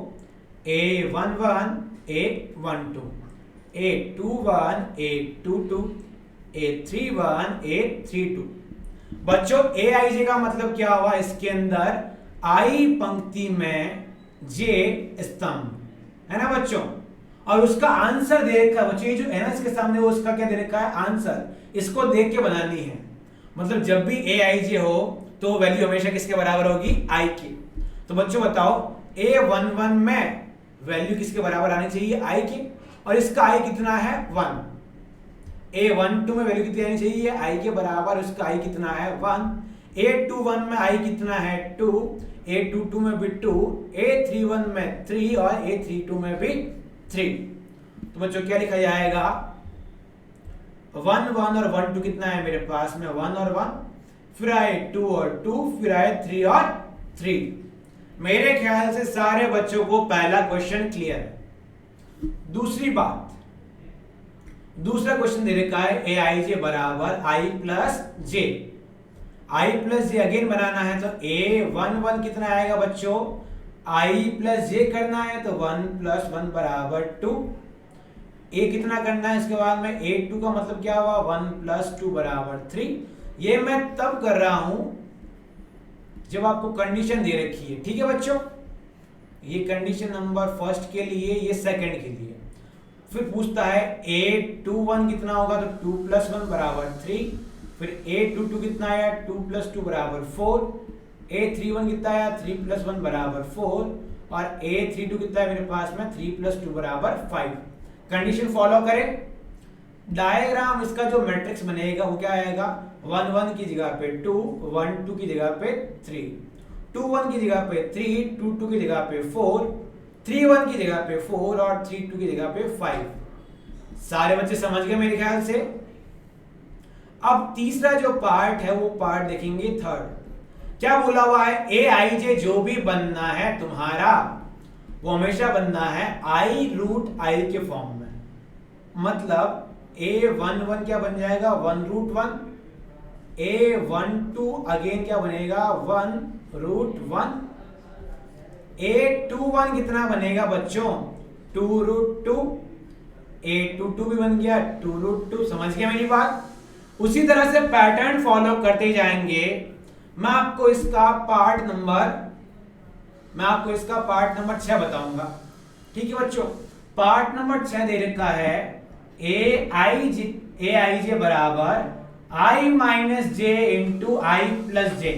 A11 A12 A21 A22 A31 A32। बच्चों ए आई जे का मतलब क्या हुआ, इसके अंदर आई पंक्ति में जे स्तंभ है ना बच्चों, और उसका आंसर दे रखा है। बच्चों ये जो है ना इसके सामने, वो उसका क्या दे रखा है, आंसर। इसको देख के बनानी है। मतलब जब भी ए आई जे हो तो वैल्यू हमेशा किसके बराबर होगी, आई की। तो बच्चों बताओ A11 में वैल्यू किसके बराबर आनी चाहिए, आई की, और इसका आई कितना है 1। A12 में वैल्यू कितनी आनी चाहिए, आई के बराबर, उसका आई कितना है 1। A21 में आई कितना है 2, A22 में भी 2, A31 में 3 और A32 में भी 3। तो बच्चों क्या लिखा जाएगा, 1 1 और 1 2 कितना है मेरे पास में, 1 और 1, फिर आए 2 और 2, फिर आए 3 और 3। मेरे ख्याल से सारे बच्चों को पहला क्वेश्चन क्लियर है। दूसरी बात, दूसरा क्वेश्चन दे रखा है ए आई जे बराबर आई प्लस जे। आई प्लस जे अगेन बनाना है तो A11 कितना आएगा बच्चों, आई प्लस जे करना है तो 1 + 1 = 2। ए कितना करना है इसके बाद में, A2 का मतलब क्या हुआ, 1 + 2 = 3। ये मैं तब कर रहा हूं जब आपको कंडीशन दे रखी है। ठीक है बच्चों, ये कंडीशन नंबर फर्स्ट के लिए, ये सेकंड के लिए। फिर पूछता है A21 कितना होगा, तो 2 + 1 = 3। फिर A22 कितना आया, 2 + 2 = 4। A31 कितना आया, 3 + 1 = 4। और A32 कितना है मेरे पास में, 3 + 2 = 5। कंडीशन फॉलो करें। डायग्राम इसका जो मैट्रिक्स बनेगा वो क्या आएगा, 1 1 की जगह पे 2, 1 2 की जगह पे 3, 2 1 की जगह पे 3, 2 2 की जगह पे 4, 3 1 की जगह पे 4 और 3 2 की जगह पे 5। सारे बच्चे समझ गए मेरे ख्याल से। अब तीसरा जो पार्ट है वो पार्ट देखेंगे थर्ड। क्या बोला हुआ है, ए आई जे जो भी बनना है तुम्हारा वो हमेशा बनना है आई रूट आई के फॉर्म में। मतलब A11 क्या बन जाएगा 1√1, A12 अगेन क्या बनेगा 1√1, A21 कितना बनेगा बच्चों 2√2, A22 भी बन गया 2√2। समझ गया मेरी बात। उसी तरह से पैटर्न फॉलो करते जाएंगे। मैं आपको इसका पार्ट नंबर 6 बताऊंगा। ठीक है बच्चों, पार्ट नंबर 6 दे रखा है ए आई जे बराबर आई माइनस जे इंटू आई प्लस जे।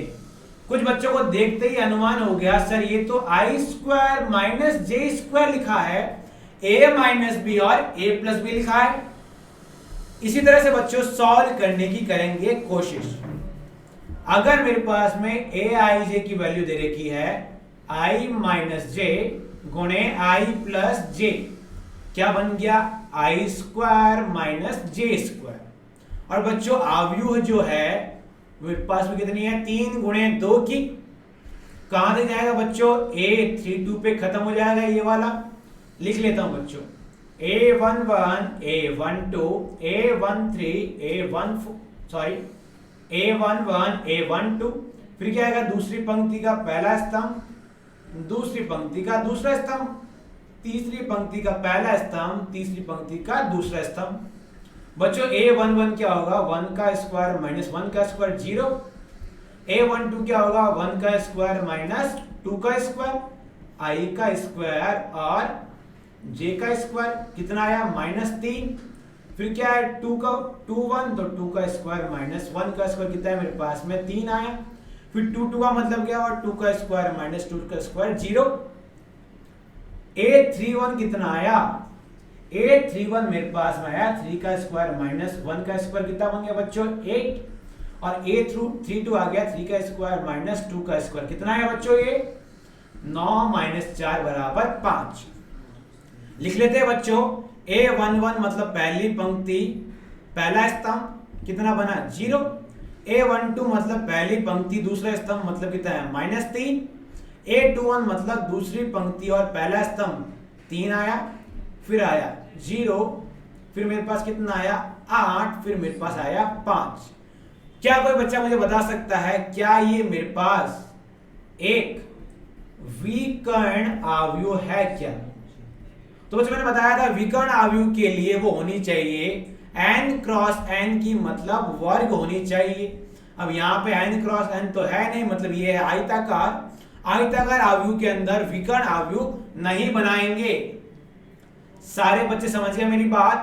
कुछ बच्चों को देखते ही अनुमान हो गया सर ये तो आई स्क्वायर माइनस जे स्क्वायर लिखा है, ए माइनस बी और ए प्लस बी लिखा है। इसी तरह से बच्चों सॉल्व करने की करेंगे कोशिश। अगर मेरे पास में ए आई जे की वैल्यू दे रखी है आई माइनस जे गुणे आई प्लस जे, क्या बन गया आई स्क्वायर माइनस जे स्क्वायर। और बच्चों आव्यूह जो है मेरे पास में कितनी है 3 गुणे 2 की, कहां से जाएगा बच्चों A32 पे खत्म हो जाएगा ये वाला। लिख लेता हूं बच्चों A11 A12 A11 A12, फिर क्या आएगा दूसरी पंक्ति का पहला स्तंभ, दूसरी पंक्ति का दूसरा स्तंभ, तीसरी पंक्ति का पहला स्तंभ, तीसरी पंक्ति का दूसरा स्तंभ। बच्चों A11 क्या होगा 1 का स्क्वायर माइनस 1 का स्क्वायर 0, A12 क्या होगा 1 का स्क्वायर माइनस 2 का स्क्वायर, आई का स्क्वायर और जे का स्क्वायर कितना आया -3। फिर क्या है 2 1 तो 2 का स्क्वायर माइनस 1 का स्क्वायर कितना है मेरे पास में 3 आया। फिर 2 का मतलब क्या और 2 का स्क्वायर माइनस 2 का स्क्वायर 0। A31 कितना आया, A31 मेरे पास में आया 3 का स्क्वायर माइनस 1 का स्क्वायर कितना बन गया बच्चों 8। और A32 आ गया 3 का स्क्वायर माइनस 2 का स्क्वायर कितना आया बच्चों ये 9 - 4 बराबर 5। लिख लेते हैं बच्चों A11 मतलब पहली पंक्ति पहला स्तंभ कितना बना 0, A12 मतलब पहली पंक्ति दूसरा स्तंभ मतलब कितना है -3, A21 मतलब दूसरी पंक्ति और पहला स्तंभ 3 आया, फिर आया 0, फिर मेरे पास कितना आया 8, फिर मेरे पास आया 5। क्या कोई बच्चा मुझे बता सकता है क्या ये मेरे पास एक विकर्ण आव्यूह है क्या? तो बच्चों मैंने बताया था विकर्ण आव्यूह के लिए वो होनी चाहिए n क्रॉस n की मतलब वर्ग होनी चाहिए। अब यहाँ पे n क्रॉस n तो है नहीं, मतलब ये है आयताकार। आयताकार आव्यूह के अंदर विकर्ण आव्यूह नहीं बनाएंगे। सारे बच्चे समझ गए मेरी बात।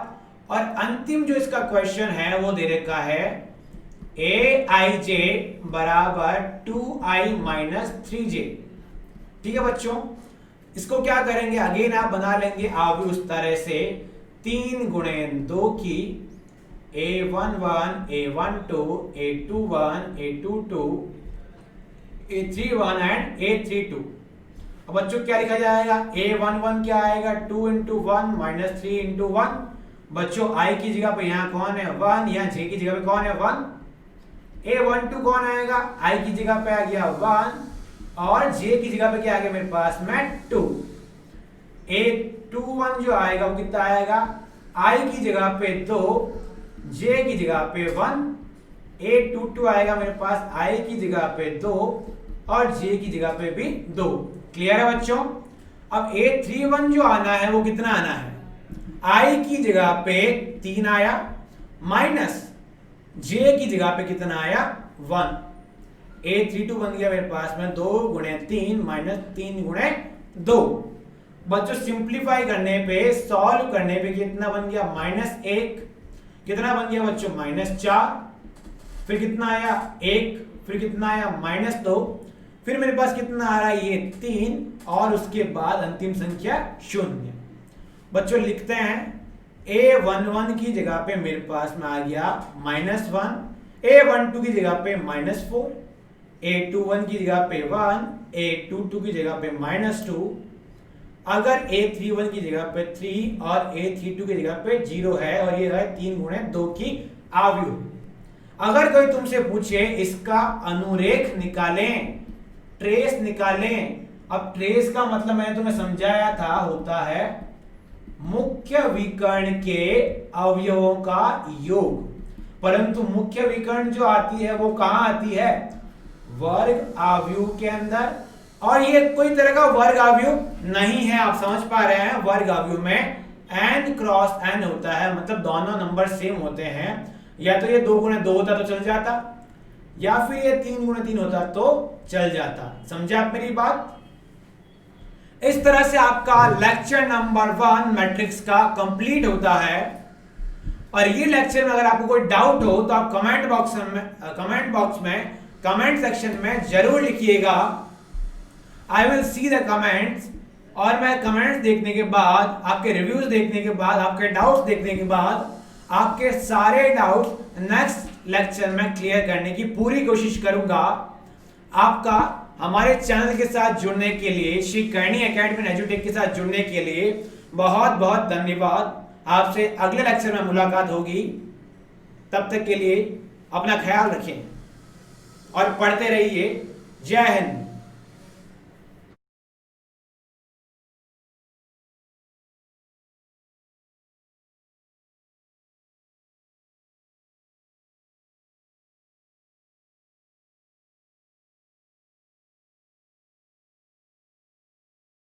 और अंतिम जो इसका क्वेश्चन है वो दे रखा है aij बराबर 2i माइनस 3j। ठीक है बच्चों, इसको क्या करेंगे अगेन आप बना लेंगे आव्यूह उस तरह से 3 गुणे 2 की A11 A12 A21 A22 A31 and A32। अब बच्चों क्या लिखा जाएगा A11 क्या आएगा 2 × 1 माइनस 3 × 1। बच्चों I की जगह पे यहाँ कौन है 1, यहाँ J की जगह पे कौन है 1। A12 कौन आएगा I की जगह पे आ गया 1 और J की जगह पे क्या आ गया मेरे पास में 2। A21 जो आएगा वो कितना आएगा I की जगह पे 2, J की जगह पे 1। A22 आएगा मेरे पास I की जगह पे 2 और J की जगह पे भी 2। क्लियर है बच्चों। अब A31 जो आना है वो कितना आना है I की जगह पे 3 आया माइनस J की जगह पे कितना आया 1। A32 बन गया मेरे पास में 2 × 3 माइनस 3 × 2। बच्चों सिंप्लीफाई करने पे सॉल्व करने पे कितना बन गया -1, कितना बन गया बच्चों -4, फिर कितना आया 1, फिर कितना आया -2, फिर मेरे पास कितना आ रहा है ये 3 और उसके बाद अंतिम संख्या 0। बच्चों लिखते हैं A11 की जगह पे मेरे पास में आ गया -1, A12 की जगह पे -4, A21 की जगह पे 1, A22 की जगह पे -2, अगर A31 की जगह पे 3 और A32 की जगह पे 0 है और ये है 3 × 2 की आव्यूह। अगर कोई तुमसे पूछे इसका अनुरेख निकालें, ट्रेस निकालें, अब ट्रेस का मतलब मैंने तुम्हें समझाया था, होता है मुख्य विकर्ण के अवयवों का योग। परंतु मुख्य विकर्ण जो आती है वो कहां आती है? वर्ग आव्यूह के अंदर। और ये कोई तरह का वर्ग आव्यूह नहीं है, आप समझ पा रहे हैं। वर्ग आव्यूह में n क्रॉस n होता है, मतलब दोनों नंबर सेम होते हैं। या तो ये 2 गुणे 2 होता तो चल जाता, या फिर ये 3 गुणे 3 होता तो चल जाता। समझे आप मेरी बात? इस तरह से आपका लेक्चर नंबर 1 मैट्रिक्स का कंप्लीट होता है। और ये लेक्चर में अगर आपको कोई डाउट हो तो आप कमेंट बॉक्स में कमेंट सेक्शन में जरूर लिखिएगा। I will see the comments, और मैं कमेंट्स देखने के बाद, आपके रिव्यूज देखने के बाद, आपके डाउट्स देखने के बाद आपके सारे डाउट्स नेक्स्ट लेक्चर में क्लियर करने की पूरी कोशिश करूंगा। आपका हमारे चैनल के साथ जुड़ने के लिए, श्री करणी एकेडमी एजुटेक के साथ जुड़ने के लिए बहुत बहुत धन्यवाद। आपसे अगले लेक्चर में मुलाकात होगी। तब तक के लिए अपना ख्याल रखें और पढ़ते रहिए। जय हिंद।